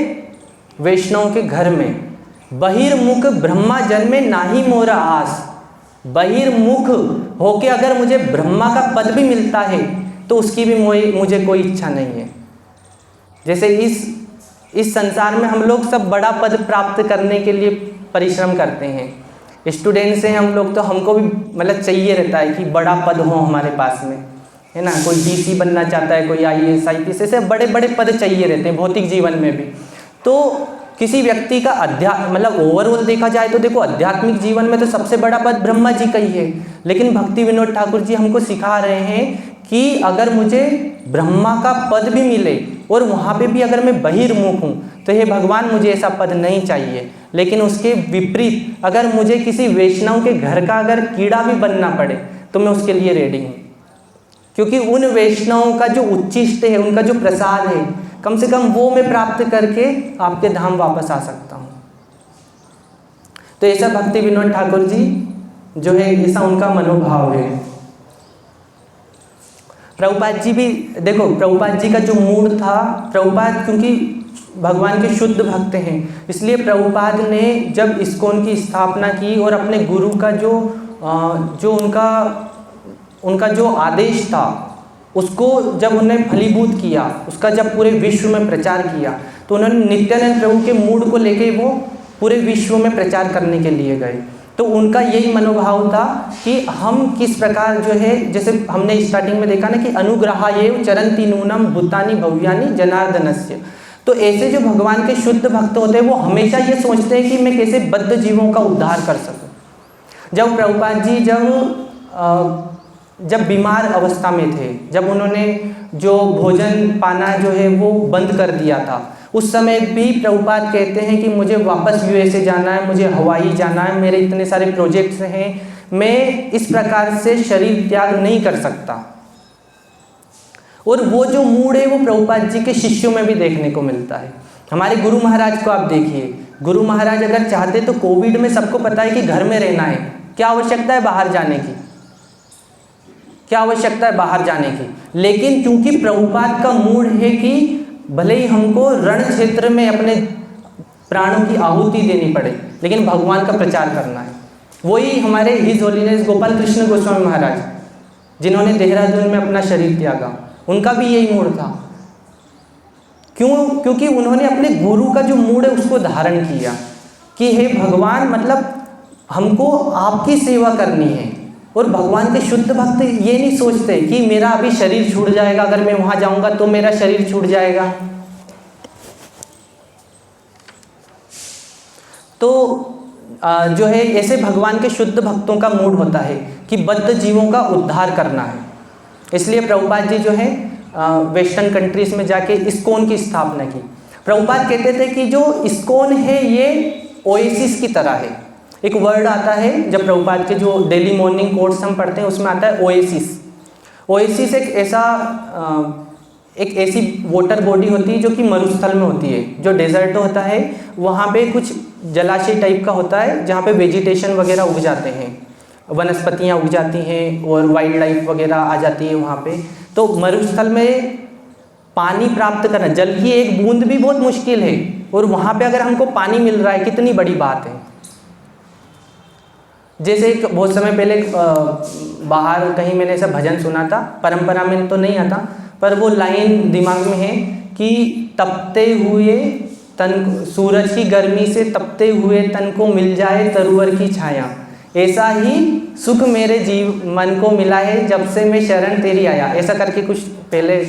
Speaker 1: वैष्णव के घर में। बहिर्मुख ब्रह्मा जन्मे नाही मोरा आस, बहिर्मुख होके अगर मुझे ब्रह्मा का पद भी मिलता है तो उसकी भी मुझे कोई इच्छा नहीं है। जैसे इस संसार में हम लोग सब बड़ा पद प्राप्त करने के लिए परिश्रम करते हैं। स्टूडेंट्स हैं हम लोग, तो हमको भी मतलब चाहिए रहता है कि बड़ा पद हो हमारे पास में, है ना। कोई डीसी बनना चाहता है, कोई IAS IPS, ऐसे बड़े बड़े पद चाहिए रहते हैं भौतिक जीवन में भी। तो किसी व्यक्ति का मतलब ओवरऑल देखा जाए तो देखो आध्यात्मिक जीवन में तो सबसे बड़ा पद ब्रह्मा जी का ही है, लेकिन भक्ति विनोद ठाकुर जी हमको सिखा रहे हैं कि अगर मुझे ब्रह्मा का पद भी मिले और वहाँ पे भी अगर मैं बहिर्मुख हूँ तो हे भगवान मुझे ऐसा पद नहीं चाहिए, लेकिन उसके विपरीत अगर मुझे किसी वैष्णव के घर का अगर कीड़ा भी बनना पड़े तो मैं उसके लिए रेडी हूँ, क्योंकि उन वैष्णवों का जो उच्चिष्ट है, उनका जो प्रसाद है, कम से कम वो मैं प्राप्त करके आपके धाम वापस आ सकता हूँ। तो ऐसा भक्ति विनोद ठाकुर जी जो है, ऐसा उनका मनोभाव है। प्रभुपाद जी भी देखो, प्रभुपाद जी का जो मूड था, प्रभुपाद क्योंकि भगवान के शुद्ध भक्त हैं, इसलिए प्रभुपाद ने जब इस्कॉन की स्थापना की और अपने गुरु का जो उनका जो आदेश था उसको जब उन्हें फलीभूत किया, उसका जब पूरे विश्व में प्रचार किया, तो उन्होंने नित्यानंद प्रभु के मूड को लेके वो पूरे विश्व में प्रचार करने के लिए गए। तो उनका यही मनोभाव था कि हम किस प्रकार जो है, जैसे हमने स्टार्टिंग में देखा ना कि अनुग्रहायेव चरन्ति नूनम भूतानि भव्यानि जनार्दनस्य। तो ऐसे जो भगवान के शुद्ध भक्त होते हैं वो हमेशा ये सोचते हैं कि मैं कैसे बद्ध जीवों का उद्धार कर सकूं। जब प्रभुपाद जी जब बीमार अवस्था में थे, जब उन्होंने जो भोजन पाना जो है वो बंद कर दिया था, उस समय भी प्रभुपाद कहते हैं कि मुझे वापस USA जाना है, मुझे हवाई जाना है, मेरे इतने सारे प्रोजेक्ट्स हैं, मैं इस प्रकार से शरीर त्याग नहीं कर सकता। और वो जो मूड है वो प्रभुपाद जी के शिष्यों में भी देखने को मिलता है। हमारे गुरु महाराज को आप देखिए, गुरु महाराज अगर चाहते तो कोविड में सबको पता है कि घर में रहना है, क्या आवश्यकता है बाहर जाने की, क्या आवश्यकता है बाहर जाने की। लेकिन क्योंकि प्रभुपाद का मूड है कि भले ही हमको रण क्षेत्र में अपने प्राणों की आहुति देनी पड़े, लेकिन भगवान का प्रचार करना है। वही हमारे हिज होलीनेस गोपाल कृष्ण गोस्वामी महाराज, जिन्होंने देहरादून में अपना शरीर त्यागा, उनका भी यही मूड था। क्योंकि उन्होंने अपने गुरु का जो मूड है उसको धारण किया कि हे भगवान, मतलब हमको आपकी सेवा करनी है। और भगवान के शुद्ध भक्त ये नहीं सोचते कि मेरा अभी शरीर छूट जाएगा, अगर मैं वहाँ जाऊँगा तो मेरा शरीर छूट जाएगा। तो जो है ऐसे भगवान के शुद्ध भक्तों का मूड होता है कि बद्ध जीवों का उद्धार करना है। इसलिए प्रभुपाद जी जो है वेस्टर्न कंट्रीज़ में जाके इस्कॉन की स्थापना की। प्रभुपाद कहते थे कि जो इस्कॉन है ये ओएसिस की तरह है। एक वर्ड आता है जब प्रभुपाद के जो डेली मॉर्निंग कोर्स हम पढ़ते हैं उसमें आता है ओएसिस। ओएसिस एक ऐसी वाटर बॉडी होती है जो कि मरुस्थल में होती है। जो डेजर्ट होता है वहाँ पे कुछ जलाशय टाइप का होता है जहाँ पे वेजिटेशन वगैरह उग जाते हैं, वनस्पतियाँ उग जाती हैं और वाइल्ड लाइफ वगैरह आ जाती है वहाँ पे। तो मरुस्थल में पानी प्राप्त करना, जल की एक बूंद भी बहुत मुश्किल है, और वहाँ पे अगर हमको पानी मिल रहा है कितनी बड़ी बात है। जैसे एक बहुत समय पहले बाहर कहीं मैंने ऐसा भजन सुना था, परंपरा में तो नहीं आता, पर वो लाइन दिमाग में है कि तपते हुए तन, सूरज की गर्मी से तपते हुए तन को मिल जाए तरुवर की छाया, ऐसा ही सुख मेरे जीव मन को मिला है जब से मैं शरण तेरी आया, ऐसा करके कुछ पहले।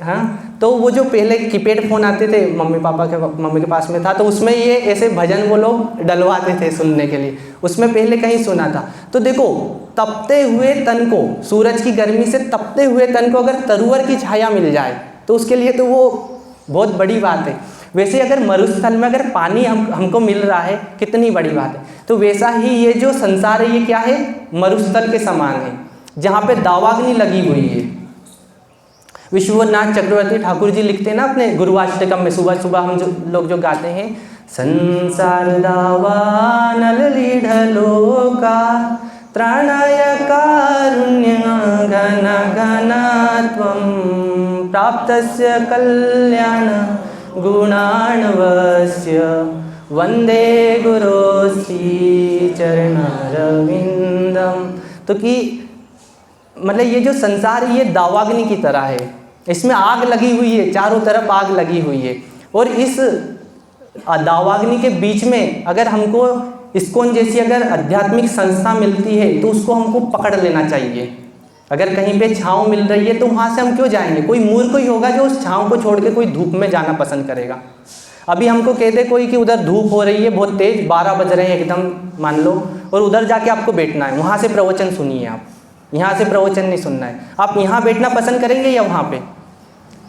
Speaker 1: हाँ, तो वो जो पहले कीपैड फ़ोन आते थे मम्मी के पास में था, तो उसमें ये ऐसे भजन वो लोग डलवाते थे सुनने के लिए, उसमें पहले कहीं सुना था। तो देखो, तपते हुए तन को, सूरज की गर्मी से तपते हुए तन को अगर तरुवर की छाया मिल जाए तो उसके लिए तो वो बहुत बड़ी बात है। वैसे अगर मरुस्थल में अगर पानी हमको मिल रहा है कितनी बड़ी बात है। तो वैसा ही ये जो संसार है ये क्या है, मरुस्थल के समान है जहाँ पे दावाग्नि लगी हुई है। विश्वनाथ चक्रवर्ती ठाकुर जी लिखते हैं ना अपने गुरुवाष्टकम में, सुबह सुबह हम लोग जो गाते हैं, संसार दावानल लीढलोका त्राणाय कारुण्य घन घनत्वं प्राप्तस्य कल्याण गुणाणवस्य वंदे गुरोस्ति चरणारविंदम। तो कि मतलब ये जो संसार है ये दावाग्नि की तरह है, इसमें आग लगी हुई है, चारों तरफ आग लगी हुई है, और इस दावाग्नि के बीच में अगर हमको इस्कॉन जैसी अगर आध्यात्मिक संस्था मिलती है तो उसको हमको पकड़ लेना चाहिए। अगर कहीं पे छाँव मिल रही है तो वहाँ से हम क्यों जाएंगे। कोई मूर्ख ही होगा जो उस छाँव को छोड़ के कोई धूप में जाना पसंद करेगा। अभी हमको कह दे कोई कि उधर धूप हो रही है बहुत तेज, 12 बज रहे हैं एकदम मान लो, और उधर जाके आपको बैठना है, वहाँ से प्रवचन सुनिए आप, यहाँ से प्रवचन नहीं सुनना है। आप यहाँ बैठना पसंद करेंगे या वहाँ पे?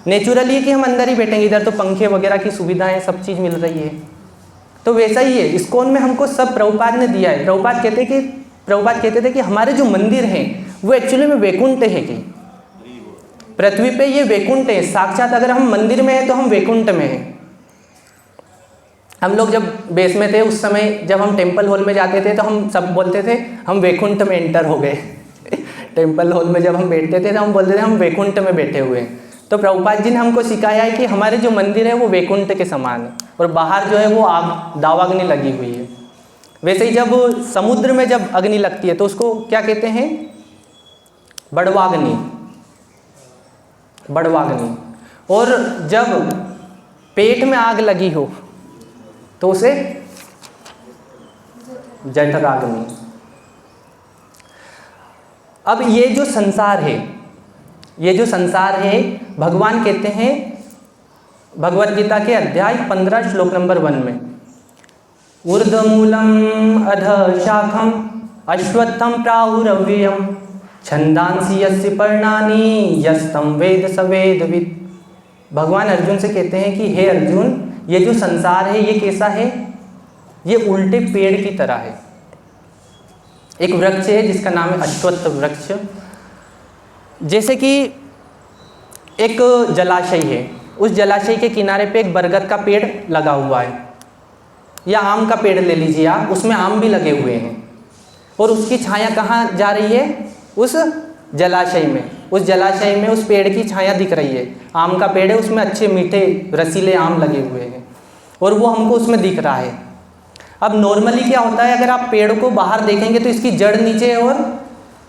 Speaker 1: नेचुरली है कि हम अंदर ही बैठेंगे, इधर तो पंखे वगैरह की सुविधाएं सब चीज़ मिल रही है। तो वैसा ही है, इस्कॉन में हमको सब प्रभुपाद ने दिया है। प्रभुपाद कहते थे कि हमारे जो मंदिर हैं वो एक्चुअली में वैकुंठ है। कि पृथ्वी पे ये वैकुंठ है साक्षात। अगर हम मंदिर में हैं तो हम वैकुंठ में हैं। हम लोग जब बेस में थे उस समय जब हम टेम्पल हॉल में जाते थे तो हम सब बोलते थे हम वैकुंठ में एंटर हो गए। टेम्पल हॉल में जब हम बैठते थे तो हम बोलते थे हम वैकुंठ में बैठे हुए हैं। तो प्रभुपाद जी ने हमको सिखाया है कि हमारे जो मंदिर है वो वैकुंठ के समान है, और बाहर जो है वो आग दावाग्नि लगी हुई है। वैसे ही जब समुद्र में जब अग्नि लगती है तो उसको क्या कहते हैं? बड़वाग्नि। बड़वाग्नि। और जब पेट में आग लगी हो तो उसे जठराग्नि। अब ये जो संसार है भगवान कहते हैं भगवत गीता के अध्याय 15 श्लोक नंबर 1 में, ऊर्ध्वमूलम अधः शाखम अश्वत्थम प्राहुरव्ययम छंदांसि यस्य पर्णानि यस्तम वेद स वेदवित्। भगवान अर्जुन से कहते हैं कि हे अर्जुन, ये जो संसार है ये कैसा है? ये उल्टे पेड़ की तरह है। एक वृक्ष है जिसका नाम है अश्वत्थ वृक्ष। जैसे कि एक जलाशय है, उस जलाशय के किनारे पे एक बरगद का पेड़ लगा हुआ है, या आम का पेड़ ले लीजिए आप, उसमें आम भी लगे हुए हैं, और उसकी छाया कहाँ जा रही है? उस जलाशय में। उस जलाशय में उस पेड़ की छाया दिख रही है। आम का पेड़ है, उसमें अच्छे मीठे रसीले आम लगे हुए हैं, और वो हमको उसमें दिख रहा है। अब नॉर्मली क्या होता है, अगर आप पेड़ को बाहर देखेंगे तो इसकी जड़ नीचे और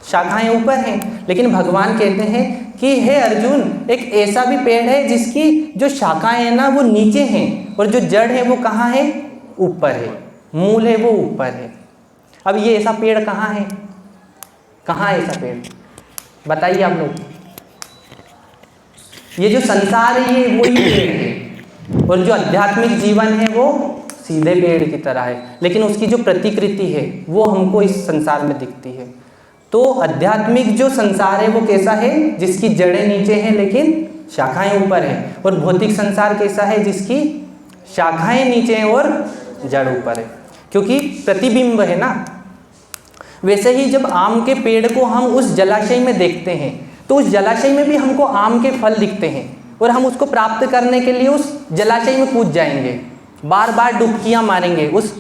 Speaker 1: शाखाएं ऊपर हैं, लेकिन भगवान कहते हैं कि हे अर्जुन, एक ऐसा भी पेड़ है जिसकी जो शाखाएं हैं ना वो नीचे हैं, और जो जड़ है वो कहाँ है? ऊपर है। मूल है वो ऊपर है। अब ये ऐसा पेड़ कहाँ है? कहाँ है ऐसा पेड़? बताइए आप लोग। ये जो संसार है ये वही पेड़ है, और जो आध्यात्मिक जीवन है वो सीधे पेड़ की तरह है, लेकिन उसकी जो प्रतिकृति है वो हमको इस संसार में दिखती है। तो आध्यात्मिक जो संसार है वो कैसा है, जिसकी जड़ें नीचे हैं लेकिन शाखाएं ऊपर हैं, और भौतिक संसार कैसा है, जिसकी शाखाएं नीचे हैं और जड़ ऊपर है, क्योंकि प्रतिबिंब है ना। वैसे ही जब आम के पेड़ को हम उस जलाशय में देखते हैं तो उस जलाशय में भी हमको आम के फल दिखते हैं, और हम उसको प्राप्त करने के लिए उस जलाशय में कूद जाएंगे, बार बार डुबकियां मारेंगे उस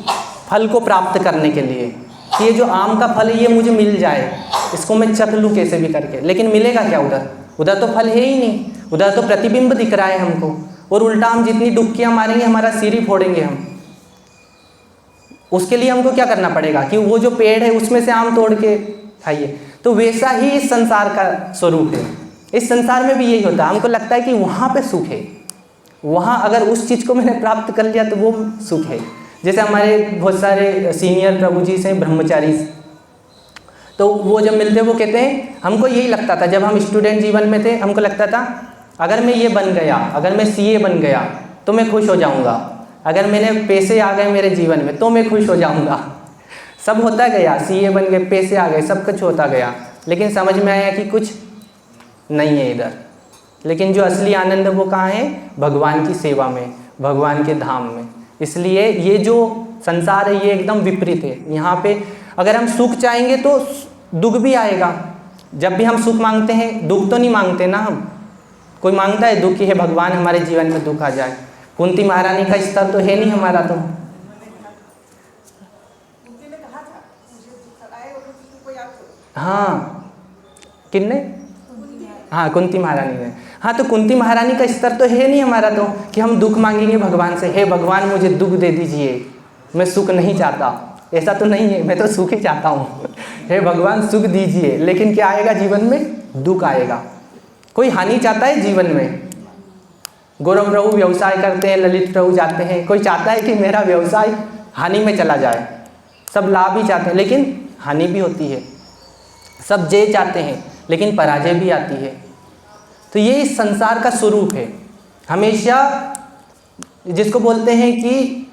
Speaker 1: फल को प्राप्त करने के लिए कि ये जो आम का फल है ये मुझे मिल जाए, इसको मैं चख लूँ कैसे भी करके। लेकिन मिलेगा क्या उधर? उधर तो फल है ही नहीं, उधर तो प्रतिबिंब दिख रहा है हमको, और उल्टा हम जितनी डुबकियां मारेंगे हमारा सिर ही फोड़ेंगे हम। उसके लिए हमको क्या करना पड़ेगा कि वो जो पेड़ है उसमें से आम तोड़ के खाइए। तो वैसा ही इस संसार का स्वरूप है। इस संसार में भी यही होता है, हमको लगता है कि वहाँ पे सुख है, वहाँ अगर उस चीज़ को मैंने प्राप्त कर लिया तो वो सुख है। जैसे हमारे बहुत सारे सीनियर प्रभु जी से ब्रह्मचारी, तो वो जब मिलते वो कहते हैं हमको यही लगता था जब हम स्टूडेंट जीवन में थे, हमको लगता था अगर मैं ये बन गया, अगर मैं सीए बन गया तो मैं खुश हो जाऊँगा, अगर मैंने पैसे आ गए मेरे जीवन में तो मैं खुश हो जाऊँगा। सब होता गया, सीए बन गए, पैसे आ गए, सब कुछ होता गया, लेकिन समझ में आया कि कुछ नहीं है इधर। लेकिन जो असली आनंद वो कहाँ है? भगवान की सेवा में, भगवान के धाम में। इसलिए ये जो संसार है ये एकदम विपरीत है। यहाँ पे अगर हम सुख चाहेंगे तो दुख भी आएगा। जब भी हम सुख मांगते हैं, दुख तो नहीं मांगते ना हम। कोई मांगता है दुख कि है भगवान हमारे जीवन में दुख आ जाए। कुंती महारानी का स्तर तो है नहीं हमारा तो। हाँ, किन्ने? हाँ, कुंती महारानी ने। हाँ, तो कुंती महारानी का स्तर तो है नहीं हमारा तो कि हम दुख मांगेंगे भगवान से, हे भगवान मुझे दुख दे दीजिए, मैं सुख नहीं चाहता। ऐसा तो नहीं है, मैं तो सुख ही चाहता हूँ। हे भगवान सुख दीजिए, लेकिन क्या आएगा जीवन में? दुख आएगा। कोई हानि चाहता है जीवन में? गौरव प्रभु व्यवसाय करते हैं, ललित प्रभु जाते हैं, कोई चाहता है कि मेरा व्यवसाय हानि में चला जाए? सब लाभ ही चाहते हैं, लेकिन हानि भी होती है। सब जय चाहते हैं, लेकिन पराजय भी आती है। तो ये इस संसार का स्वरूप है। हमेशा जिसको बोलते हैं कि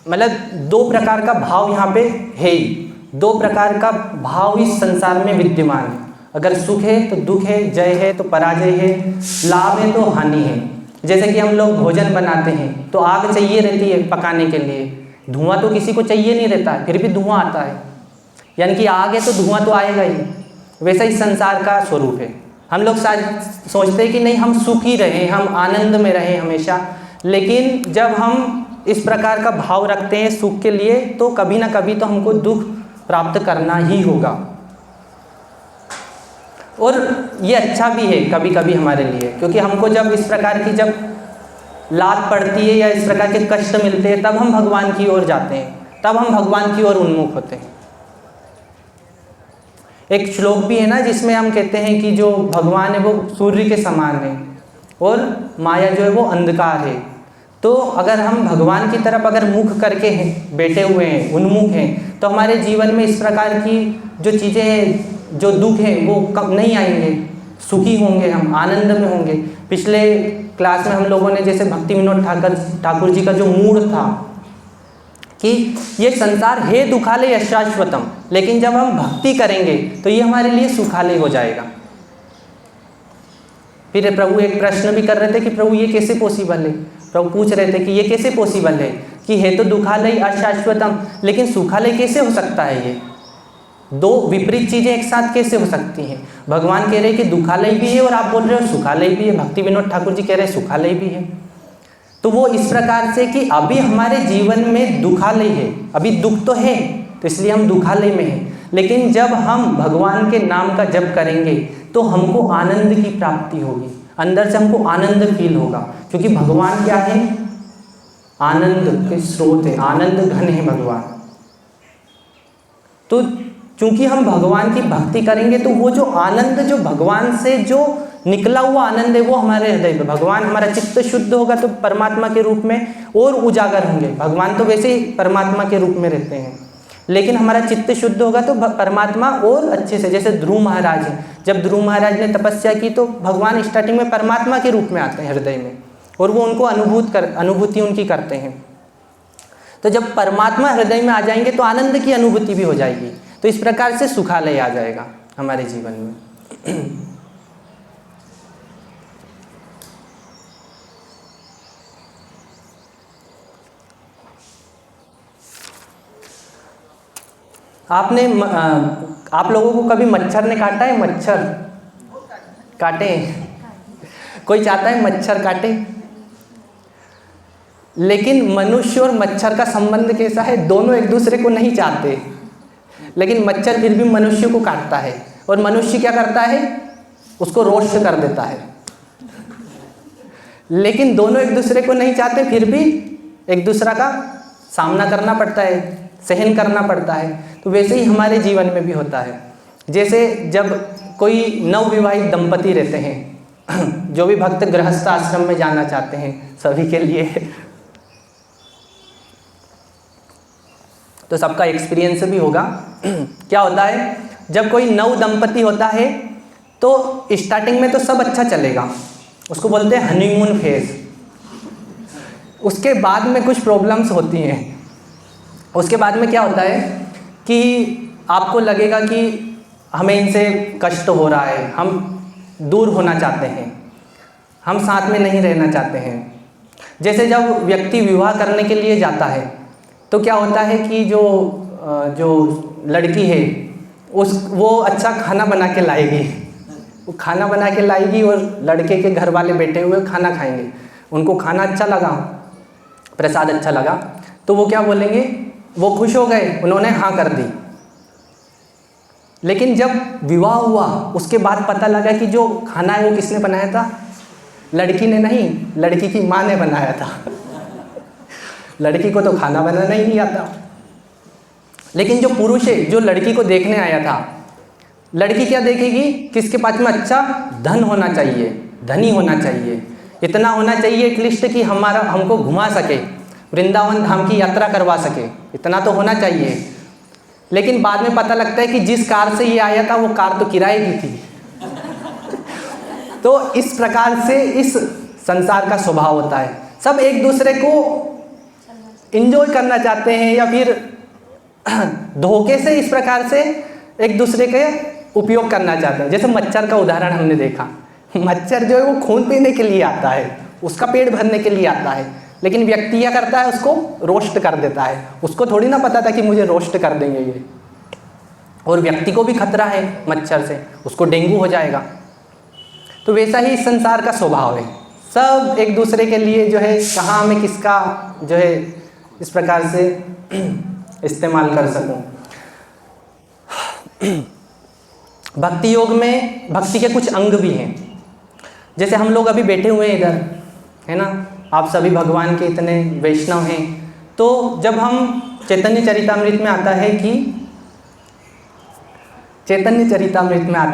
Speaker 1: मतलब दो प्रकार का भाव यहाँ पे है ही। दो प्रकार का भाव इस संसार में विद्यमान है। अगर सुख है तो दुख है, जय है तो पराजय है, लाभ है तो हानि है। जैसे कि हम लोग भोजन बनाते हैं तो आग चाहिए रहती है पकाने के लिए, धुआं तो किसी को चाहिए नहीं रहता है, फिर भी धुआं आता है। यानी कि आग है तो धुआं तो आएगा ही। वैसा ही संसार का स्वरूप है। हम लोग सोचते हैं कि नहीं हम सुखी रहें, हम आनंद में रहें हमेशा, लेकिन जब हम इस प्रकार का भाव रखते हैं सुख के लिए तो कभी ना कभी तो हमको दुख प्राप्त करना ही होगा। और ये अच्छा भी है कभी कभी हमारे लिए, क्योंकि हमको जब इस प्रकार की जब लात पड़ती है या इस प्रकार के कष्ट मिलते हैं तब हम भगवान की ओर जाते हैं, तब हम भगवान की ओर उन्मुख होते हैं। एक श्लोक भी है ना जिसमें हम कहते हैं कि जो भगवान है वो सूर्य के समान है और माया जो है वो अंधकार है। तो अगर हम भगवान की तरफ अगर मुख करके हैं, बैठे हुए हैं, उन्मुख हैं, तो हमारे जीवन में इस प्रकार की जो चीज़ें हैं, जो दुख है वो कम नहीं आएंगे, सुखी होंगे, हम आनंद में होंगे। पिछले क्लास में हम लोगों ने जैसे भक्ति विनोद ठाकुर जी का जो मूड था कि ये संसार है दुखालय अशाश्वतम, लेकिन जब हम भक्ति करेंगे तो ये हमारे लिए सुखालय हो जाएगा। फिर प्रभु एक प्रश्न भी कर रहे थे कि प्रभु ये कैसे पॉसिबल है? प्रभु पूछ रहे थे कि ये कैसे पॉसिबल है कि है तो दुखालय अशाश्वतम, लेकिन सुखालय कैसे हो सकता है? ये दो विपरीत चीज़ें एक साथ कैसे हो सकती हैं? भगवान कह रहे हैं कि दुखालय भी है और आप बोल रहे हो सुखालय भी है। भक्ति विनोद ठाकुर जी कह रहे हैं सुखालय भी है। तो वो इस प्रकार से कि अभी हमारे जीवन में दुखालय है, अभी दुख तो है तो इसलिए हम दुखालय में हैं, लेकिन जब हम भगवान के नाम का जप करेंगे तो हमको आनंद की प्राप्ति होगी, अंदर से हमको आनंद फील होगा, क्योंकि भगवान क्या है? आनंद के स्रोत है, आनंद घन है भगवान। तो चूंकि हम भगवान की भक्ति करेंगे तो वो जो आनंद, जो भगवान से जो निकला हुआ आनंद है वो हमारे हृदय में, भगवान हमारा चित्त शुद्ध होगा तो परमात्मा के रूप में और उजागर होंगे। भगवान तो वैसे ही परमात्मा के रूप में रहते हैं, लेकिन हमारा चित्त शुद्ध होगा तो परमात्मा और अच्छे से, जैसे ध्रुव महाराज हैं, जब ध्रुव महाराज ने तपस्या की तो भगवान स्टार्टिंग में परमात्मा के रूप में आते हैं हृदय में, और वो उनको अनुभूति उनकी करते हैं। तो जब परमात्मा हृदय में आ जाएंगे तो आनंद की अनुभूति भी हो जाएगी। तो इस प्रकार से सुखालय आ जाएगा हमारे जीवन में। आप लोगों को कभी मच्छर ने काटा है? मच्छर काटे? कोई चाहता है मच्छर काटे? लेकिन मनुष्य और मच्छर का संबंध कैसा है? दोनों एक दूसरे को नहीं चाहते, लेकिन मच्छर फिर भी मनुष्य को काटता है, और मनुष्य क्या करता है? उसको रोस्ट कर देता है। लेकिन दोनों एक दूसरे को नहीं चाहते, फिर भी एक दूसरा का सामना करना पड़ता है, सहन करना पड़ता है। तो वैसे ही हमारे जीवन में भी होता है। जैसे जब कोई नवविवाहित दंपति रहते हैं, जो भी भक्त गृहस्थ आश्रम में जाना चाहते हैं, सभी के लिए तो सबका एक्सपीरियंस भी होगा। क्या होता है, जब कोई नव दंपति होता है तो स्टार्टिंग में तो सब अच्छा चलेगा, उसको बोलते हैं हनीमून फेज। उसके बाद में कुछ प्रॉब्लम्स होती हैं। उसके बाद में क्या होता है कि आपको लगेगा कि हमें इनसे कष्ट हो रहा है, हम दूर होना चाहते हैं, हम साथ में नहीं रहना चाहते हैं। जैसे जब व्यक्ति विवाह करने के लिए जाता है तो क्या होता है कि जो लड़की है वो अच्छा खाना बना के लाएगी, वो खाना बना के लाएगी और लड़के के घर वाले बैठे हुए खाना खाएंगे। उनको खाना अच्छा लगा, प्रसाद अच्छा लगा, तो वो क्या बोलेंगे, वो खुश हो गए, उन्होंने हाँ कर दी। लेकिन जब विवाह हुआ उसके बाद पता लगा कि जो खाना है वो किसने बनाया था? लड़की ने नहीं, लड़की की माँ ने बनाया था। लड़की को तो खाना बनाना ही नहीं आता। लेकिन जो पुरुष है, जो लड़की को देखने आया था, लड़की क्या देखेगी? किसके पास में अच्छा धन होना चाहिए, धनी होना चाहिए, इतना होना चाहिए एटलीस्ट कि हमको घुमा सके, वृंदावन धाम की यात्रा करवा सके, इतना तो होना चाहिए। लेकिन बाद में पता लगता है कि जिस कार से ये आया था वो कार तो किराए की थी। तो इस प्रकार से इस संसार का स्वभाव होता है। सब एक दूसरे को एंजॉय करना चाहते हैं, या फिर धोखे से इस प्रकार से एक दूसरे के उपयोग करना चाहते हैं। जैसे मच्छर का उदाहरण हमने देखा, मच्छर जो है वो खून पीने के लिए आता है, उसका पेट भरने के लिए आता है, लेकिन व्यक्ति क्या करता है? उसको रोस्ट कर देता है। उसको थोड़ी ना पता था कि मुझे रोस्ट कर देंगे ये। और व्यक्ति को भी खतरा है मच्छर से, उसको डेंगू हो जाएगा। तो वैसा ही इस संसार का स्वभाव है, सब एक दूसरे के लिए जो है कहाँ में किसका जो है इस प्रकार से इस्तेमाल कर सकूं। भक्ति योग में भक्ति के कुछ अंग भी हैं। जैसे हम लोग अभी बैठे हुए हैं इधर, है ना, आप सभी भगवान के इतने वैष्णव हैं। तो जब हम चैतन्य चरितामृत में आता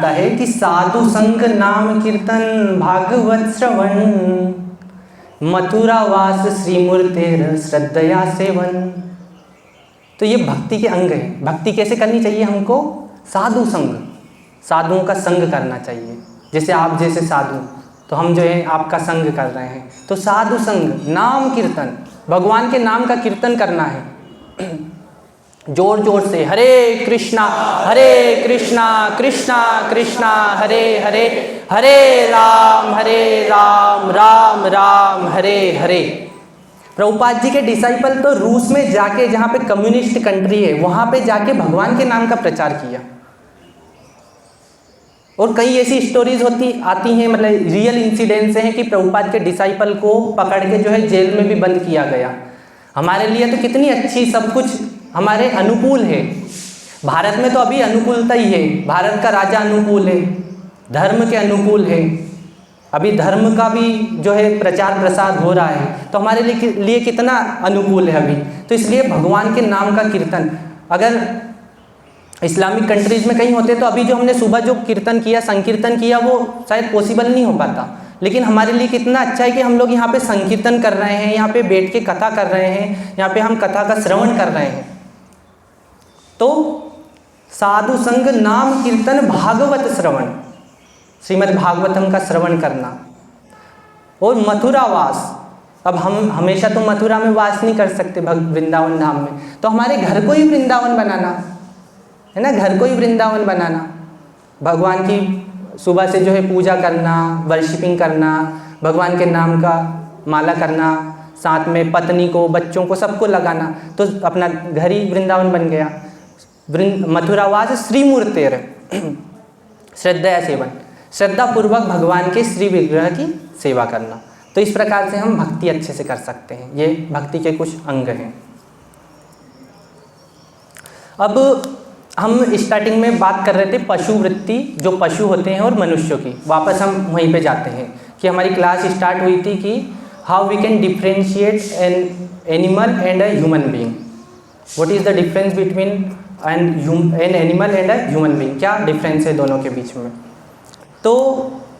Speaker 1: है कि साधु संग नाम कीर्तन भागवत श्रवण मथुरा वास श्रीमूर्तेर श्रद्धया सेवन। तो ये भक्ति के अंग हैं। भक्ति कैसे करनी चाहिए हमको? साधु संग, साधुओं का संग करना चाहिए। जैसे आप जैसे साधु, तो हम जो है आपका संग कर रहे हैं। तो साधु संग, नाम कीर्तन, भगवान के नाम का कीर्तन करना है जोर जोर से। हरे कृष्णा कृष्णा कृष्णा हरे हरे, हरे राम राम राम हरे हरे। प्रभुपाद जी के डिसाइपल तो रूस में जाके, जहाँ पे कम्युनिस्ट कंट्री है, वहाँ पे जाके भगवान के नाम का प्रचार किया। और कई ऐसी स्टोरीज आती हैं, मतलब रियल इंसिडेंट्स हैं कि प्रभुपाद के डिसाइपल को पकड़ के जो है जेल में भी बंद किया गया। हमारे लिए तो कितनी अच्छी, सब कुछ हमारे अनुकूल है। भारत में तो अभी अनुकूलता ही है, भारत का राजा अनुकूल है, धर्म के अनुकूल है, अभी धर्म का भी जो है प्रचार प्रसार हो रहा है, तो हमारे लिए कितना अनुकूल है अभी। तो इसलिए भगवान के नाम का कीर्तन, अगर इस्लामिक कंट्रीज़ में कहीं होते तो अभी जो हमने सुबह जो कीर्तन किया, संकीर्तन किया, वो शायद पॉसिबल नहीं हो पाता। लेकिन हमारे लिए कितना अच्छा है कि हम लोग यहाँ पे संकीर्तन कर रहे हैं, यहाँ पे बैठ के कथा कर रहे हैं, यहाँ पे हम कथा का श्रवण कर रहे हैं। तो साधु संग, नाम कीर्तन, भागवत श्रवण, श्रीमद् भागवतम का श्रवण करना, और मथुरा वास। अब हम हमेशा तो मथुरा में वास नहीं कर सकते वृंदावन धाम में, तो हमारे घर को ही वृंदावन बनाना, है ना, घर को ही वृंदावन बनाना, भगवान की सुबह से जो है पूजा करना, वर्शिपिंग करना, भगवान के नाम का माला करना, साथ में पत्नी को, बच्चों को, सबको लगाना, तो अपना घर ही वृंदावन बन गया। मथुरावास श्रीमूर्तेर श्रद्धया सेवन, श्रद्धा पूर्वक भगवान के श्री विग्रह की सेवा करना। तो इस प्रकार से हम भक्ति अच्छे से कर सकते हैं। ये भक्ति के कुछ अंग हैं। अब हम स्टार्टिंग में बात कर रहे थे पशु वृत्ति, जो पशु होते हैं, और मनुष्यों की। वापस हम वहीं पे जाते हैं कि हमारी क्लास स्टार्ट हुई थी कि how we can differentiate an animal and a human being. What is the difference between an animal and a human being, क्या डिफरेंस है दोनों के बीच में। तो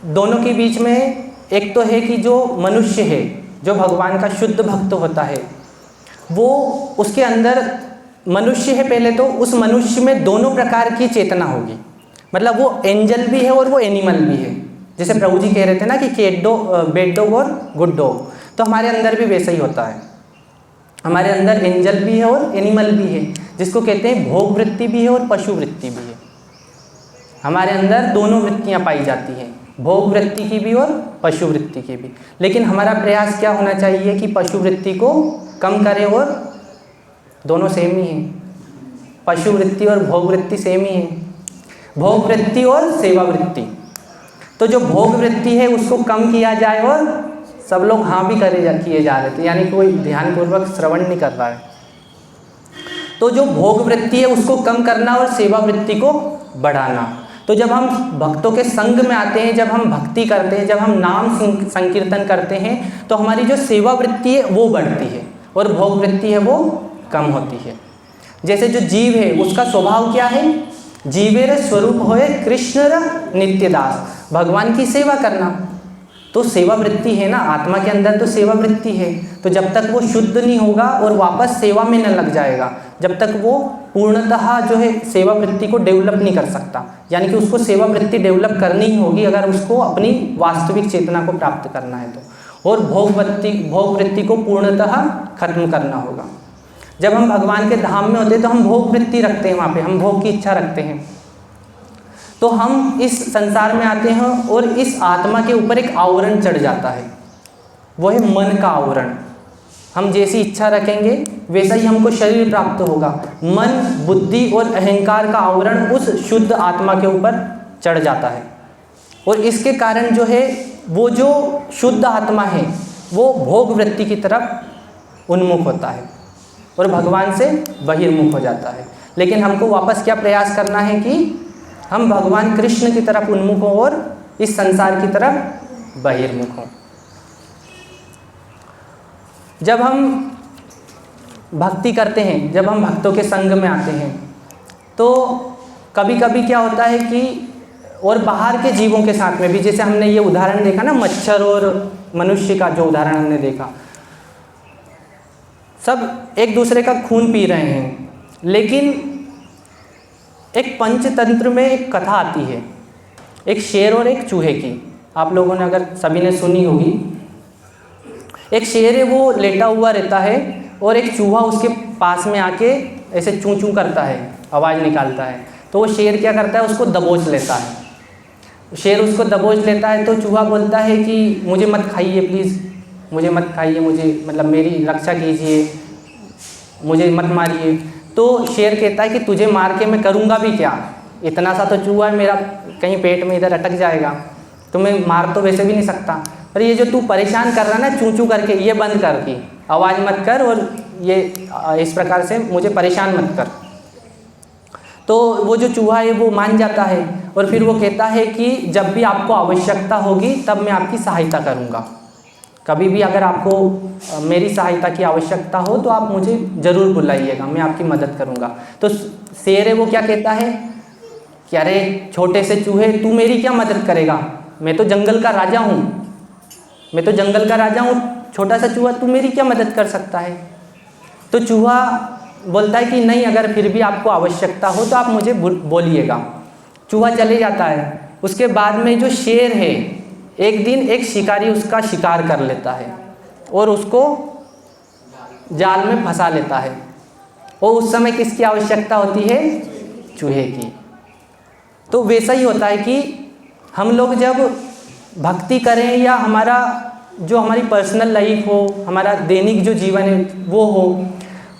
Speaker 1: दोनों के बीच में एक तो है कि जो मनुष्य है, जो भगवान का शुद्ध भक्त होता है, वो उसके अंदर मनुष्य है पहले, तो उस मनुष्य में दोनों प्रकार की चेतना होगी। मतलब वो एंजल भी है और वो एनिमल भी है। जैसे प्रभु जी कह रहे थे ना कि बैड डॉग और गुड डॉग, तो हमारे अंदर भी वैसा ही होता है। हमारे अंदर एंजल भी है और एनिमल भी है, जिसको कहते हैं भोग वृत्ति भी है और पशु वृत्ति भी है। हमारे अंदर दोनों वृत्तियाँ पाई जाती हैं, भोग वृत्ति की भी और पशु वृत्ति की भी। लेकिन हमारा प्रयास क्या होना चाहिए कि पशु वृत्ति को कम करें, और दोनों सेम ही हैं। पशु वृत्ति और भोग वृत्ति सेम ही है, भोग वृत्ति और सेवा वृत्ति। तो जो भोग वृत्ति है उसको कम किया जाए, और सब लोग हाँ भी किए जा रहे थे, यानी कोई ध्यानपूर्वक श्रवण नहीं कर रहा है। तो जो भोग वृत्ति है उसको कम करना और सेवा वृत्ति को बढ़ाना। तो जब हम भक्तों के संग में आते हैं, जब हम भक्ति करते हैं, जब हम नाम संकीर्तन करते हैं, तो हमारी जो सेवा वृत्ति है वो बढ़ती है और भोग वृत्ति है वो कम होती है। जैसे जो जीव है उसका स्वभाव क्या है, जीवेर स्वरूप होए कृष्ण नित्यदास, भगवान की सेवा करना। तो सेवा वृत्ति है ना, आत्मा के अंदर तो सेवा वृत्ति है। तो जब तक वो शुद्ध नहीं होगा और वापस सेवा में न लग जाएगा, जब तक वो पूर्णतः जो है सेवा वृत्ति को डेवलप नहीं कर सकता। यानी कि उसको सेवा वृत्ति डेवलप करनी ही होगी अगर उसको अपनी वास्तविक चेतना को प्राप्त करना है तो। और भोग वृत्ति को पूर्णतः खत्म करना होगा। जब हम भगवान के धाम में होते हैं तो हम भोग वृत्ति रखते हैं, वहाँ पे हम भोग की इच्छा रखते हैं। तो हम इस संसार में आते हैं और इस आत्मा के ऊपर एक आवरण चढ़ जाता है, वो है मन का आवरण। हम जैसी इच्छा रखेंगे वैसा ही हमको शरीर प्राप्त होगा। मन, बुद्धि और अहंकार का आवरण उस शुद्ध आत्मा के ऊपर चढ़ जाता है, और इसके कारण जो है वो जो शुद्ध आत्मा है वो भोग वृत्ति की तरफ उन्मुख होता है और भगवान से बहिर्मुख हो जाता है। लेकिन हमको वापस क्या प्रयास करना है कि हम भगवान कृष्ण की तरफ उन्मुख हों और इस संसार की तरफ बहिर्मुख हों। जब हम भक्ति करते हैं, जब हम भक्तों के संग में आते हैं, तो कभी कभी क्या होता है कि और बाहर के जीवों के साथ में भी, जैसे हमने ये उदाहरण देखा ना मच्छर और मनुष्य का, जो उदाहरण हमने देखा, सब एक दूसरे का खून पी रहे हैं। लेकिन एक पंचतंत्र में एक कथा आती है, एक शेर और एक चूहे की। आप लोगों ने अगर सभी ने सुनी होगी। एक शेर है वो लेटा हुआ रहता है और एक चूहा उसके पास में आके ऐसे चूं चूं करता है, आवाज़ निकालता है। तो वो शेर क्या करता है, उसको दबोच लेता है। शेर उसको दबोच लेता है तो चूहा बोलता है कि मुझे मत खाइए प्लीज़, मुझे मत खाइए, मुझे मतलब मेरी रक्षा कीजिए, मुझे मत मारिए। तो शेर कहता है कि तुझे मार के मैं करूँगा भी क्या, इतना सा तो चूहा है मेरा, कहीं पेट में इधर अटक जाएगा, तो मैं मार तो वैसे भी नहीं सकता। पर ये जो तू परेशान कर रहा है ना चूं चूं करके, ये बंद कर की, आवाज़ मत कर और ये इस प्रकार से मुझे परेशान मत कर। तो वो जो चूहा है वो मान जाता है और फिर वो कहता है कि जब भी आपको आवश्यकता होगी तब मैं आपकी सहायता करूँगा। कभी भी अगर आपको मेरी सहायता की आवश्यकता हो तो आप मुझे ज़रूर बुलाइएगा, मैं आपकी मदद करूँगा। तो शेर है वो क्या कहता है कि अरे छोटे से चूहे, तू मेरी क्या मदद करेगा, मैं तो जंगल का राजा हूँ, मैं तो जंगल का राजा हूँ, छोटा सा चूहा तू मेरी क्या मदद कर सकता है। तो चूहा बोलता है कि नहीं, अगर फिर भी आपको आवश्यकता हो तो आप मुझे बोलिएगा। चूहा चले जाता है। उसके बाद में जो शेर है, एक दिन एक शिकारी उसका शिकार कर लेता है और उसको जाल में फंसा लेता है। और उस समय किसकी आवश्यकता होती है, चूहे की। तो वैसा ही होता है कि हम लोग जब भक्ति करें या हमारी पर्सनल लाइफ हो, हमारा दैनिक जो जीवन है वो हो,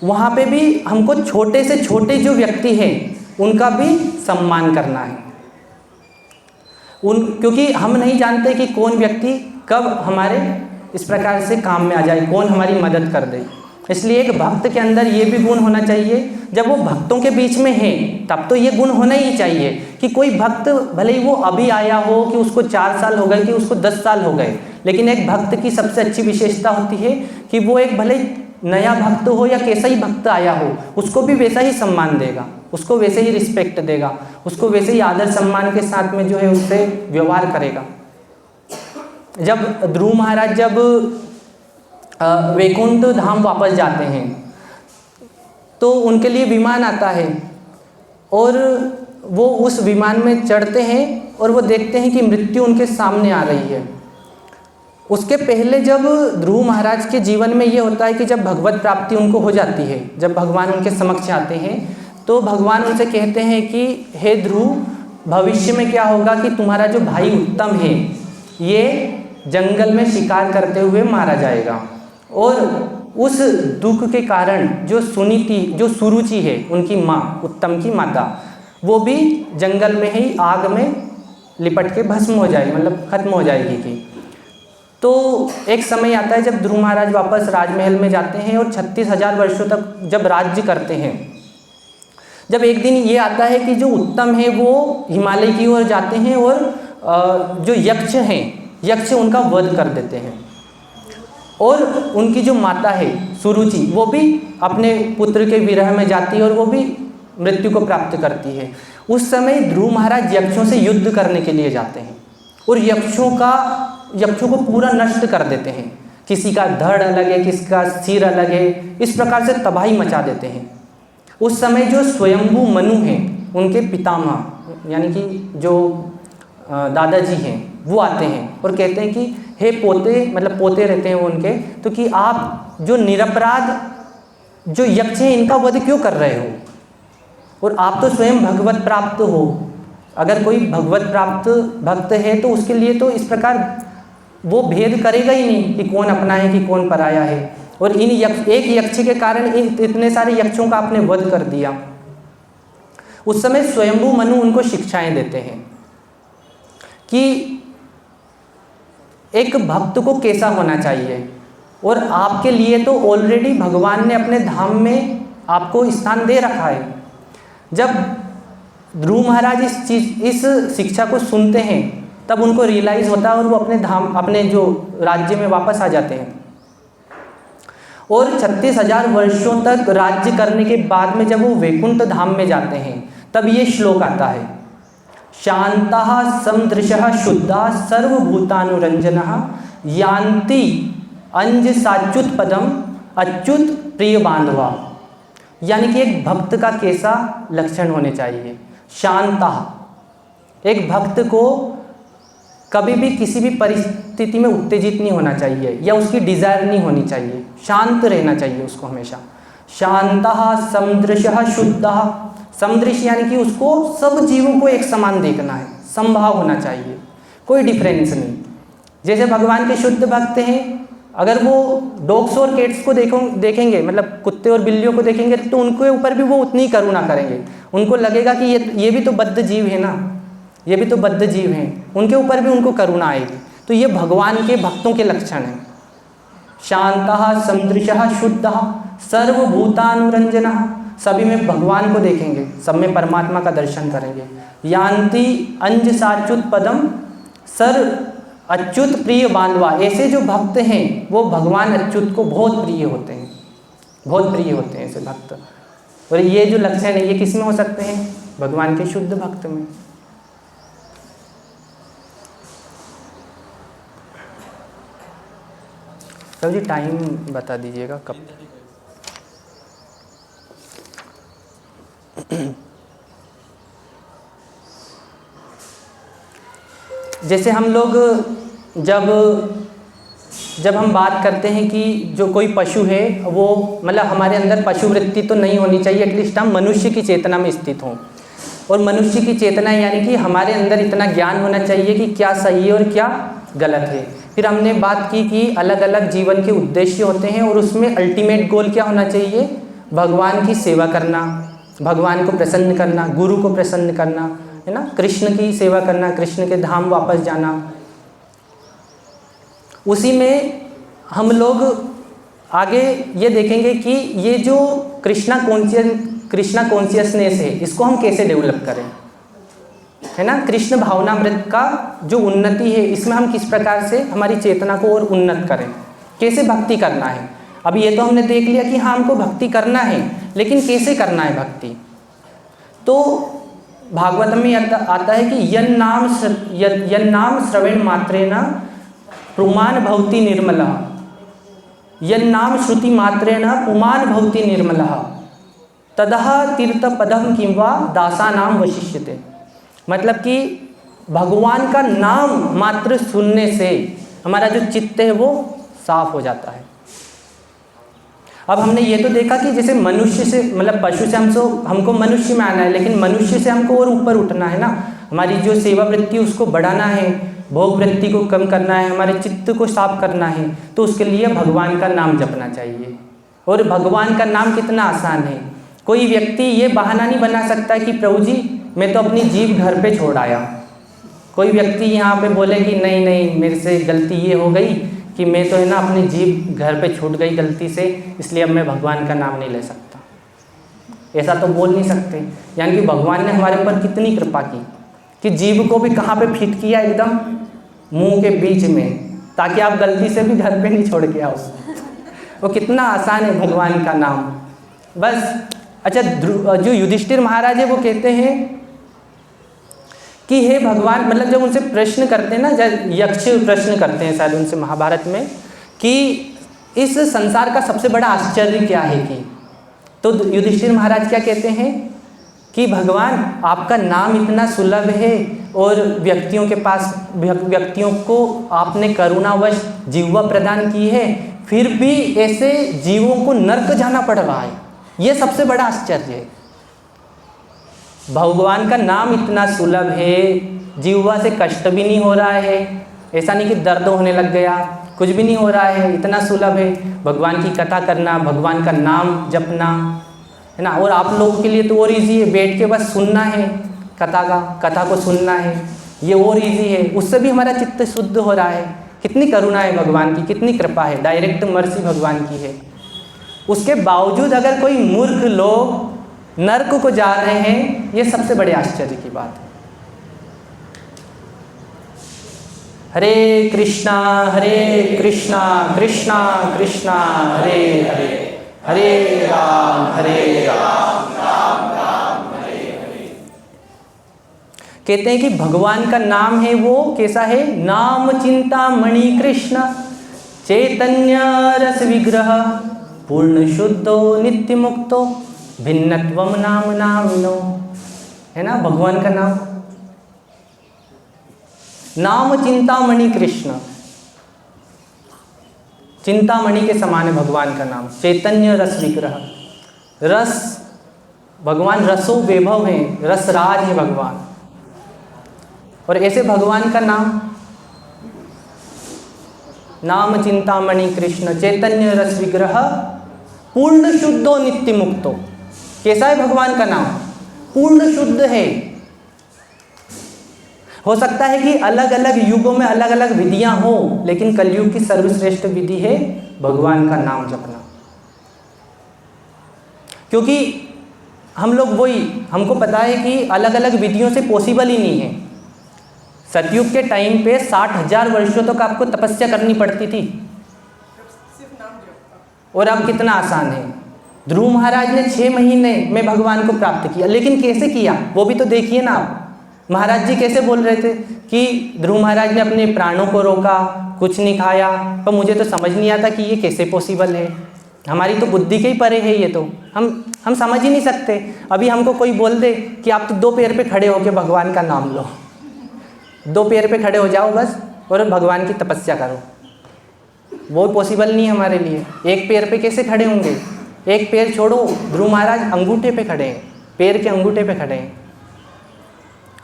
Speaker 1: वहाँ पे भी हमको छोटे से छोटे जो व्यक्ति हैं उनका भी सम्मान करना है। क्योंकि हम नहीं जानते कि कौन व्यक्ति कब हमारे इस प्रकार से काम में आ जाए, कौन हमारी मदद कर दे। इसलिए एक भक्त के अंदर ये भी गुण होना चाहिए। जब वो भक्तों के बीच में है तब तो ये गुण होना ही चाहिए कि कोई भक्त भले ही वो अभी आया हो, कि उसको 4 साल हो गए, कि उसको 10 साल हो गए, लेकिन एक भक्त की सबसे अच्छी विशेषता होती है कि वो एक भले नया भक्त हो या कैसा ही भक्त आया हो, उसको भी वैसा ही सम्मान देगा, उसको वैसे ही रिस्पेक्ट देगा, उसको वैसे ही आदर सम्मान के साथ में जो है उससे व्यवहार करेगा। जब ध्रुव महाराज जब वैकुंठ धाम वापस जाते हैं तो उनके लिए विमान आता है और वो उस विमान में चढ़ते हैं और वो देखते हैं कि मृत्यु उनके सामने आ रही है। उसके पहले जब ध्रुव महाराज के जीवन में ये होता है कि जब भगवत प्राप्ति उनको हो जाती है, जब भगवान उनके समक्ष आते हैं तो भगवान उनसे कहते हैं कि हे ध्रुव, भविष्य में क्या होगा कि तुम्हारा जो भाई उत्तम है ये जंगल में शिकार करते हुए मारा जाएगा, और उस दुख के कारण जो सुनीति, जो सुरुचि है उनकी माँ, उत्तम की माता, वो भी जंगल में ही आग में लिपट के भस्म हो जाएगी, मतलब खत्म हो जाएगी कि। तो एक समय आता है जब ध्रुव महाराज वापस राजमहल में जाते हैं और 36,000 वर्षों तक जब राज्य करते हैं, जब एक दिन ये आता है कि जो उत्तम है वो हिमालय की ओर जाते हैं और जो यक्ष हैं, यक्ष उनका वध कर देते हैं, और उनकी जो माता है सुरुचि वो भी अपने पुत्र के विरह में जाती है और वो भी मृत्यु को प्राप्त करती है। उस समय ध्रुव महाराज यक्षों से युद्ध करने के लिए जाते हैं और यक्षों को पूरा नष्ट कर देते हैं। किसी का धड़ अलग है, किसी का सिर अलग है, इस प्रकार से तबाही मचा देते हैं। उस समय जो स्वयंभू मनु हैं, उनके पितामह यानी कि जो दादाजी हैं, वो आते हैं और कहते हैं कि हे पोते, मतलब पोते रहते हैं वो उनके, तो कि आप जो निरपराध जो यक्ष हैं इनका वध क्यों कर रहे हो, और आप तो स्वयं भगवत प्राप्त हो। अगर कोई भगवत प्राप्त भक्त है तो उसके लिए तो इस प्रकार वो भेद करेगा ही नहीं कि कौन अपना है कि कौन पराया है। और एक यक्ष के कारण इतने सारे यक्षों का आपने वध कर दिया। उस समय स्वयंभू मनु उनको शिक्षाएं देते हैं कि एक भक्त को कैसा होना चाहिए, और आपके लिए तो ऑलरेडी भगवान ने अपने धाम में आपको स्थान दे रखा है। जब ध्रुव महाराज इस शिक्षा को सुनते हैं तब उनको रियलाइज़ होता है और वो अपने जो राज्य में वापस आ जाते हैं। और 36,000 वर्षों तक राज्य करने के बाद में जब वो वैकुंठ धाम में जाते हैं तब ये श्लोक आता है, शांतः समदृशः शुद्धः सर्वभूतानुरंजनः यान्ति अंज साच्युत पदम अच्युत प्रिय बांधवा। यानी कि एक भक्त का कैसा लक्षण होने चाहिए। शांतः, एक भक्त को कभी भी किसी भी परिस्थिति में उत्तेजित नहीं होना चाहिए या उसकी डिज़ायर नहीं होनी चाहिए, शांत रहना चाहिए उसको हमेशा। शांतः समदृशः शुद्धः, समदृश्य यानी कि उसको सब जीवों को एक समान देखना है, समभाव होना चाहिए, कोई डिफरेंस नहीं। जैसे भगवान के शुद्ध भक्त हैं, अगर वो डॉग्स और कैट्स को देखेंगे, मतलब कुत्ते और बिल्लियों को देखेंगे, तो उनके ऊपर भी वो उतनी करुणा करेंगे। उनको लगेगा कि ये भी तो बद्ध जीव है ना, ये भी तो बद्ध जीव हैं, उनके ऊपर भी उनको करुणा आएगी। तो ये भगवान के भक्तों के लक्षण हैं। शांतः समदृशः शुद्धः सर्वभूतानुरंजनः, सभी में भगवान को देखेंगे, सब में परमात्मा का दर्शन करेंगे। यान्ति अंज साच्युत पदम सर अच्युत प्रिय बांधवा, ऐसे जो भक्त हैं वो भगवान अच्युत को बहुत प्रिय होते हैं, बहुत प्रिय होते हैं ऐसे भक्त। और ये जो लक्षण है ये किस में हो सकते हैं? भगवान के शुद्ध भक्त में। तो जी टाइम बता दीजिएगा कब। जैसे हम लोग जब हम बात करते हैं कि जो कोई पशु है वो, मतलब हमारे अंदर पशु वृत्ति तो नहीं होनी चाहिए, एटलीस्ट हम मनुष्य की चेतना में स्थित हों। और मनुष्य की चेतना यानी कि हमारे अंदर इतना ज्ञान होना चाहिए कि क्या सही है और क्या गलत है। फिर हमने बात की कि अलग अलग जीवन के उद्देश्य होते हैं और उसमें अल्टीमेट गोल क्या होना चाहिए, भगवान की सेवा करना, भगवान को प्रसन्न करना, गुरु को प्रसन्न करना, है ना, कृष्ण की सेवा करना, कृष्ण के धाम वापस जाना। उसी में हम लोग आगे ये देखेंगे कि ये जो कृष्णा कॉन्शियसनेस है इसको हम कैसे डेवलप करें, है ना, कृष्ण भावनामृत का जो उन्नति है इसमें हम किस प्रकार से हमारी चेतना को और उन्नत करें, कैसे भक्ति करना है। अभी ये तो हमने देख लिया कि हाँ हमको भक्ति करना है, लेकिन कैसे करना है भक्ति। तो भागवत में आता है कि यन्नाम श्रवण मात्रेण पुमान् भवति निर्मलः, यन्नाम श्रुति मात्रेण पुमान् भवति निर्मलः, तदह तीर्थपदम किंवा दासानाम वशिष्यते। मतलब कि भगवान का नाम मात्र सुनने से हमारा जो चित्त है वो साफ हो जाता है। अब हमने ये तो देखा कि जैसे मनुष्य से, मतलब पशु से हमको मनुष्य में आना है, लेकिन मनुष्य से हमको और ऊपर उठना है ना, हमारी जो सेवा वृत्ति उसको बढ़ाना है, भोग वृत्ति को कम करना है, हमारे चित्त को साफ करना है, तो उसके लिए भगवान का नाम जपना चाहिए। और भगवान का नाम कितना आसान है। कोई व्यक्ति ये बहाना नहीं बना सकता कि प्रभु जी मैं तो अपनी जीभ घर पे छोड़ आया। कोई व्यक्ति यहाँ पे बोले कि नहीं नहीं मेरे से गलती ये हो गई कि मैं तो है ना अपनी जीभ घर पे छूट गई गलती से, इसलिए अब मैं भगवान का नाम नहीं ले सकता। ऐसा तो बोल नहीं सकते। यानी कि भगवान ने हमारे ऊपर कितनी कृपा की कि जीभ को भी कहाँ पे फिट किया, एकदम मुंह के बीच में, ताकि आप गलती से भी घर पे नहीं छोड़ के आओ। वो कितना आसान है भगवान का नाम। बस अच्छा, जो युधिष्ठिर महाराज है वो कहते हैं कि हे भगवान, मतलब जब उनसे प्रश्न करते हैं ना, जब यक्ष प्रश्न करते हैं शायद उनसे महाभारत में कि इस संसार का सबसे बड़ा आश्चर्य क्या है कि, तो युधिष्ठिर महाराज क्या कहते हैं कि भगवान आपका नाम इतना सुलभ है और व्यक्तियों को आपने करुणावश जिह्वा प्रदान की है, फिर भी ऐसे जीवों को नर्क जाना पड़ रहा है, ये सबसे बड़ा आश्चर्य है। भगवान का नाम इतना सुलभ है, जिह्वा से कष्ट भी नहीं हो रहा है, ऐसा नहीं कि दर्द होने लग गया, कुछ भी नहीं हो रहा है, इतना सुलभ है। भगवान की कथा करना, भगवान का नाम जपना, है ना। और आप लोगों के लिए तो और ईजी है, बैठ के बस सुनना है कथा को सुनना है, ये और ईजी है, उससे भी हमारा चित्त शुद्ध हो रहा है। कितनी करुणा है भगवान की, कितनी कृपा है, डायरेक्ट मर्सी भगवान की है। उसके बावजूद अगर कोई मूर्ख लोग नर्क को जा रहे हैं, ये सबसे बड़े आश्चर्य की बात है। हरे कृष्णा कृष्णा कृष्णा हरे हरे, हरे राम राम राम हरे हरे। कहते हैं कि भगवान का नाम है वो कैसा है, नाम चिंतामणि कृष्ण चैतन्य रस विग्रह पूर्ण शुद्धो नित्य मुक्तो भिन्नत्वम नाम नामिनो, है ना भगवान का नाम चिंतामणि कृष्ण, चिंतामणि के समान है भगवान का नाम। चैतन्य रस विग्रह, रस, भगवान रसो वैभव है, रसराज है भगवान। और ऐसे भगवान का नाम चिंतामणि कृष्ण चैतन्य रस विग्रह पूर्ण शुद्धो नित्य मुक्तो। कैसा है भगवान का नाम, पूर्ण शुद्ध है। हो सकता है कि अलग अलग युगों में अलग अलग विधियां हो, लेकिन कलयुग की सर्वश्रेष्ठ विधि है भगवान का नाम जपना। क्योंकि हम लोग हमको पता है कि अलग अलग विधियों से पॉसिबल ही नहीं है। सतयुग के टाइम पे 60,000 वर्षों तक आपको तपस्या करनी पड़ती थी, और अब कितना आसान है। ध्रुव महाराज ने 6 महीने में भगवान को प्राप्त किया, लेकिन कैसे किया वो भी तो देखिए ना आप। महाराज जी कैसे बोल रहे थे कि ध्रुव महाराज ने अपने प्राणों को रोका, कुछ नहीं खाया, पर मुझे तो समझ नहीं आता कि ये कैसे पॉसिबल है। हमारी तो बुद्धि के ही परे है ये, तो हम समझ ही नहीं सकते। अभी हमको कोई बोल दे कि आप तो 2 पैर पे खड़े होकर भगवान का नाम लो, 2 पैर पे खड़े हो जाओ बस और भगवान की तपस्या करो, वो पॉसिबल नहीं है हमारे लिए। 1 पैर पे कैसे खड़े होंगे, 1 पैर छोड़ो, ध्रुव महाराज अंगूठे पे खड़े हैं, पैर के अंगूठे पे खड़े हैं,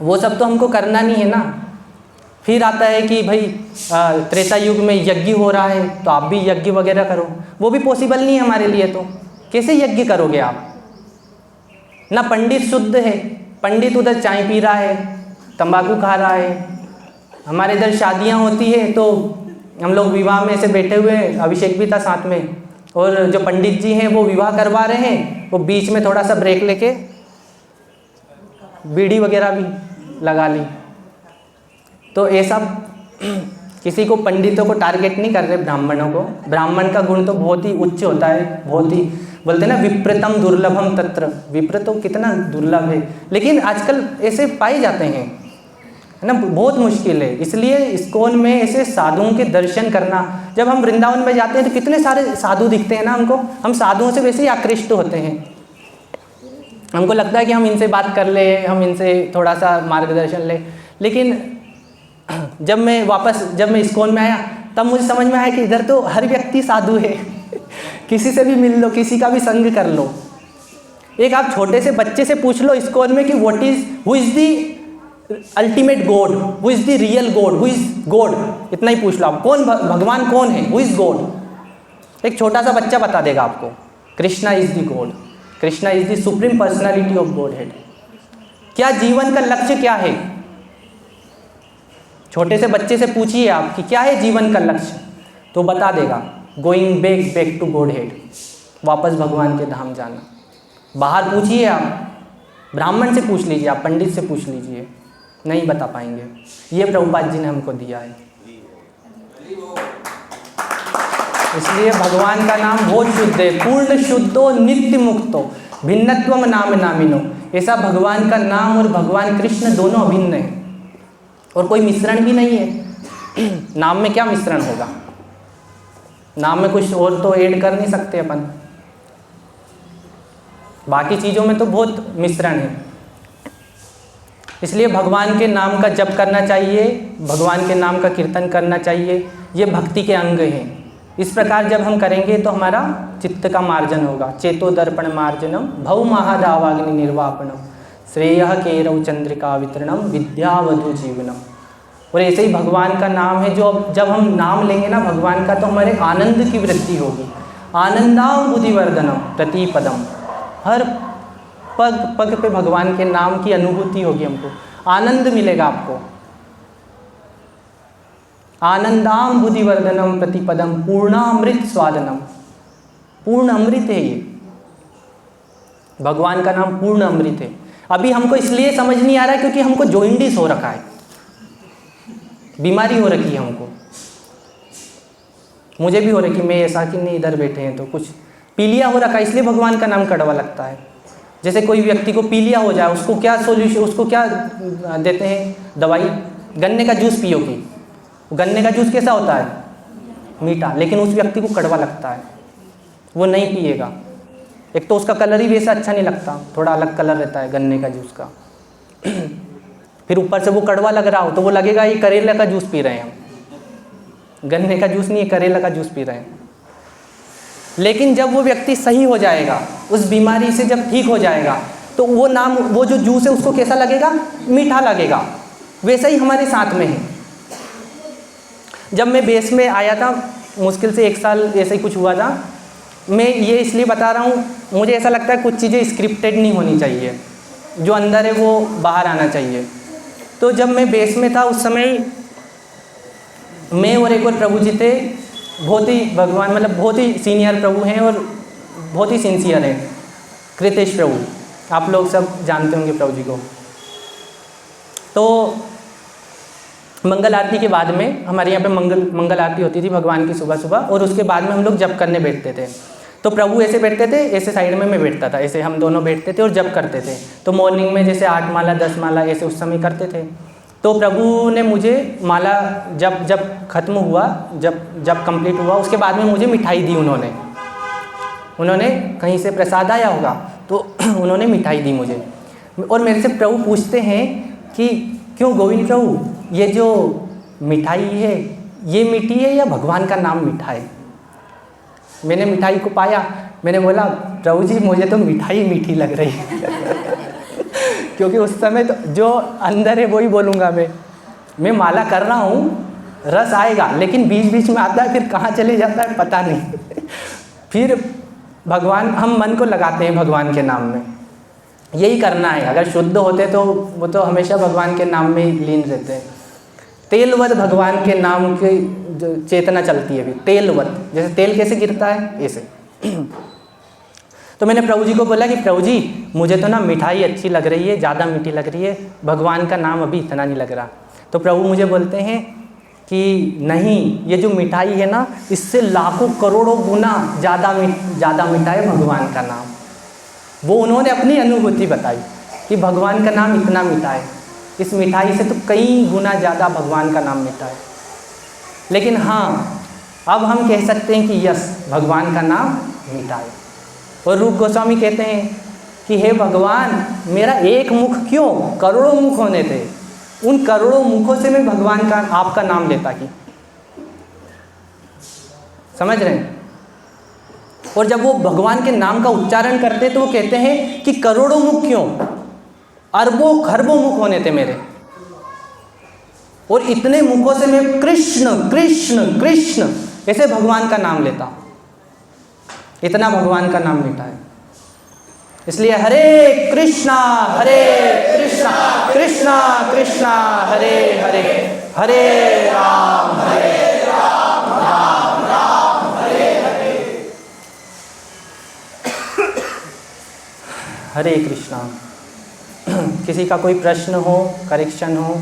Speaker 1: वो सब तो हमको करना नहीं है ना। फिर आता है कि भाई त्रेता युग में यज्ञ हो रहा है तो आप भी यज्ञ वगैरह करो, वो भी पॉसिबल नहीं है हमारे लिए। तो कैसे यज्ञ करोगे आप? ना पंडित शुद्ध है, पंडित उधर चाय पी रहा है, तंबाकू खा रहा है। हमारे इधर शादियां होती है तो हम लोग विवाह में ऐसे बैठे हुए हैं, अभिषेक भी था साथ में, और जो पंडित जी हैं वो विवाह करवा रहे हैं, वो बीच में थोड़ा सा ब्रेक लेके बीड़ी वगैरह भी लगा ली। तो ऐसा किसी को, पंडितों को टारगेट नहीं कर रहे, ब्राह्मणों को। ब्राह्मण का गुण तो बहुत ही उच्च होता है, बहुत ही, बोलते हैं ना विप्रतम दुर्लभम तत्र, विप्र तो कितना दुर्लभ है, लेकिन आजकल ऐसे पाए जाते हैं, है ना, बहुत मुश्किल है। इसलिए इस्कॉन में ऐसे साधुओं के दर्शन करना, जब हम वृंदावन में जाते हैं तो कितने सारे साधु दिखते हैं ना हमको, हम साधुओं से वैसे ही आकृष्ट होते हैं। हमको लगता है कि हम इनसे बात कर ले, हम इनसे थोड़ा सा मार्गदर्शन ले, लेकिन जब मैं इस्कॉन में आया तब मुझे समझ में आया कि इधर तो हर व्यक्ति साधु है। किसी से भी मिल लो, किसी का भी संग कर लो। एक आप छोटे से बच्चे से पूछ लो इस्कॉन में कि who is the ultimate God, who is the real God, who is God, इतना ही पूछ लो आप, कौन भगवान कौन है, हु इज़ गॉड। एक छोटा सा बच्चा बता देगा आपको, Krishna is the God, Krishna is the supreme personality of God head. क्या जीवन का लक्ष्य क्या है? छोटे से बच्चे से पूछिए आप कि क्या है जीवन का लक्ष्य, तो बता देगा, going back to godhead, वापस भगवान के धाम जाना। बाहर पूछिए आप, ब्राह्मण से पूछ लीजिए, आप पंडित से पूछ लीजिए, नहीं बता पाएंगे। ये प्रभुपाद जी ने हमको दिया है। इसलिए भगवान का नाम बहुत शुद्ध है, पूर्ण शुद्धो नित्य मुक्तो भिन्नत्वम नाम नामिनो। ऐसा भगवान का नाम और भगवान कृष्ण दोनों अभिन्न है, और कोई मिश्रण भी नहीं है। नाम में क्या मिश्रण होगा? नाम में कुछ और तो ऐड कर नहीं सकते अपन, बाकी चीज़ों में तो बहुत मिश्रण है। इसलिए भगवान के नाम का जप करना चाहिए, भगवान के नाम का कीर्तन करना चाहिए, ये भक्ति के अंग हैं। इस प्रकार जब हम करेंगे तो हमारा चित्त का मार्जन होगा। चेतो दर्पण मार्जनम भव महादावाग्नि निर्वापणम श्रेयः केरव चंद्रिका वितरणम विद्यावधु जीवनम। और ऐसे ही भगवान का नाम है, जो जब हम नाम लेंगे ना भगवान का, तो हमारे आनंद की वृद्धि होगी। आनंदाम बुद्धिवर्धनम प्रतिपदम, हर पग पग पे भगवान के नाम की अनुभूति होगी, हमको आनंद मिलेगा आपको। आनंदाम बुद्धिवर्धनम प्रतिपदम पूर्णामृत स्वादनम, पूर्ण अमृत है ये, भगवान का नाम पूर्ण अमृत है। अभी हमको इसलिए समझ नहीं आ रहा है क्योंकि हमको जॉइंडिस हो रखा है, बीमारी हो रखी है हमको। मुझे भी हो रही कि मैं ऐसा कि नहीं, इधर बैठे हैं तो कुछ पीलिया हो रखा है, इसलिए भगवान का नाम कड़वा लगता है। जैसे कोई व्यक्ति को पीलिया हो जाए, उसको क्या सोल्यूशन, उसको क्या देते हैं दवाई? गन्ने का जूस पियो की। गन्ने का जूस कैसा होता है? मीठा, लेकिन उस व्यक्ति को कड़वा लगता है, वो नहीं पिएगा। एक तो उसका कलर ही वैसा अच्छा नहीं लगता, थोड़ा अलग कलर रहता है गन्ने का जूस का। फिर ऊपर से वो कड़वा लग रहा हो तो वो लगेगा ये करेला का जूस पी रहे हैं हम, गन्ने का जूस नहीं, करेला का जूस पी रहे हैं। लेकिन जब वो व्यक्ति सही हो जाएगा, उस बीमारी से जब ठीक हो जाएगा, तो वो नाम, वो जो जूस है उसको कैसा लगेगा? मीठा लगेगा। वैसा ही हमारे साथ में है। जब मैं बेस में आया था, मुश्किल से 1 साल ऐसे ही कुछ हुआ था। मैं ये इसलिए बता रहा हूँ, मुझे ऐसा लगता है कुछ चीज़ें स्क्रिप्टेड नहीं होनी चाहिए, जो अंदर है वो बाहर आना चाहिए। तो जब मैं बेस में था उस समय मैं और एक और प्रभु जी थे, बहुत ही भगवान, मतलब बहुत ही सीनियर प्रभु हैं और बहुत ही सिंसियर हैं, कृतेश प्रभु, आप लोग सब जानते होंगे प्रभु जी को। तो मंगल आरती के बाद में हमारे यहाँ पे मंगल आरती होती थी भगवान की सुबह सुबह, और उसके बाद में हम लोग जप करने बैठते थे। तो प्रभु ऐसे बैठते थे, ऐसे साइड में मैं बैठता था, ऐसे हम दोनों बैठते थे और जप करते थे। तो मॉर्निंग में जैसे 8 माला 10 माला ऐसे उस समय करते थे। तो प्रभु ने मुझे माला जब ख़त्म हुआ, जब कंप्लीट हुआ, उसके बाद में मुझे मिठाई दी उन्होंने कहीं से प्रसाद आया होगा तो उन्होंने मिठाई दी मुझे। और मेरे से प्रभु पूछते हैं कि क्यों गोविंद प्रभु, ये जो मिठाई है ये मीठी है या भगवान का नाम मीठा है? मैंने मिठाई को पाया, मैंने बोला प्रभु जी मुझे तो मिठाई मीठी लग रही है। क्योंकि उस समय तो जो अंदर है वही बोलूँगा मैं माला कर रहा हूँ, रस आएगा, लेकिन बीच बीच में आता है, फिर कहाँ चले जाता है पता नहीं। फिर भगवान, हम मन को लगाते हैं भगवान के नाम में, यही करना है। अगर शुद्ध होते तो वो तो हमेशा भगवान के नाम में ही लीन रहते हैं। तेलवत भगवान के नाम की जो चेतना चलती है, भी तेलवत, जैसे तेल कैसे गिरता है ऐसे। तो मैंने प्रभु जी को बोला कि प्रभु जी मुझे तो ना मिठाई अच्छी लग रही है, ज़्यादा मीठी लग रही है, भगवान का नाम अभी इतना नहीं लग रहा। तो प्रभु मुझे बोलते हैं कि नहीं, ये जो मिठाई है ना, इससे लाखों करोड़ों गुना ज़्यादा मीठा है भगवान का नाम। वो उन्होंने अपनी अनुभूति बताई कि भगवान का नाम इतना मीठा है, इस मिठाई से तो कई गुना ज़्यादा भगवान का नाम मीठा है। लेकिन हाँ, अब हम कह सकते हैं कि यस, भगवान का नाम मीठा है। और रूप गोस्वामी कहते हैं कि हे भगवान, मेरा एक मुख क्यों, करोड़ों मुख होने थे, उन करोड़ों मुखों से मैं भगवान का, आपका नाम लेता कि। समझ रहे हैं? और जब वो भगवान के नाम का उच्चारण करते तो वो कहते हैं कि करोड़ों मुख क्यों, अरबों खरबों मुख होने थे मेरे, और इतने मुखों से मैं कृष्ण कृष्ण कृष्ण ऐसे भगवान का नाम लेता हूँ। इतना भगवान का नाम मीठा है। इसलिए हरे कृष्णा कृष्णा कृष्णा हरे हरे, हरे राम राम राम हरे हरे। हरे कृष्णा। किसी का कोई प्रश्न हो, करेक्शन हो?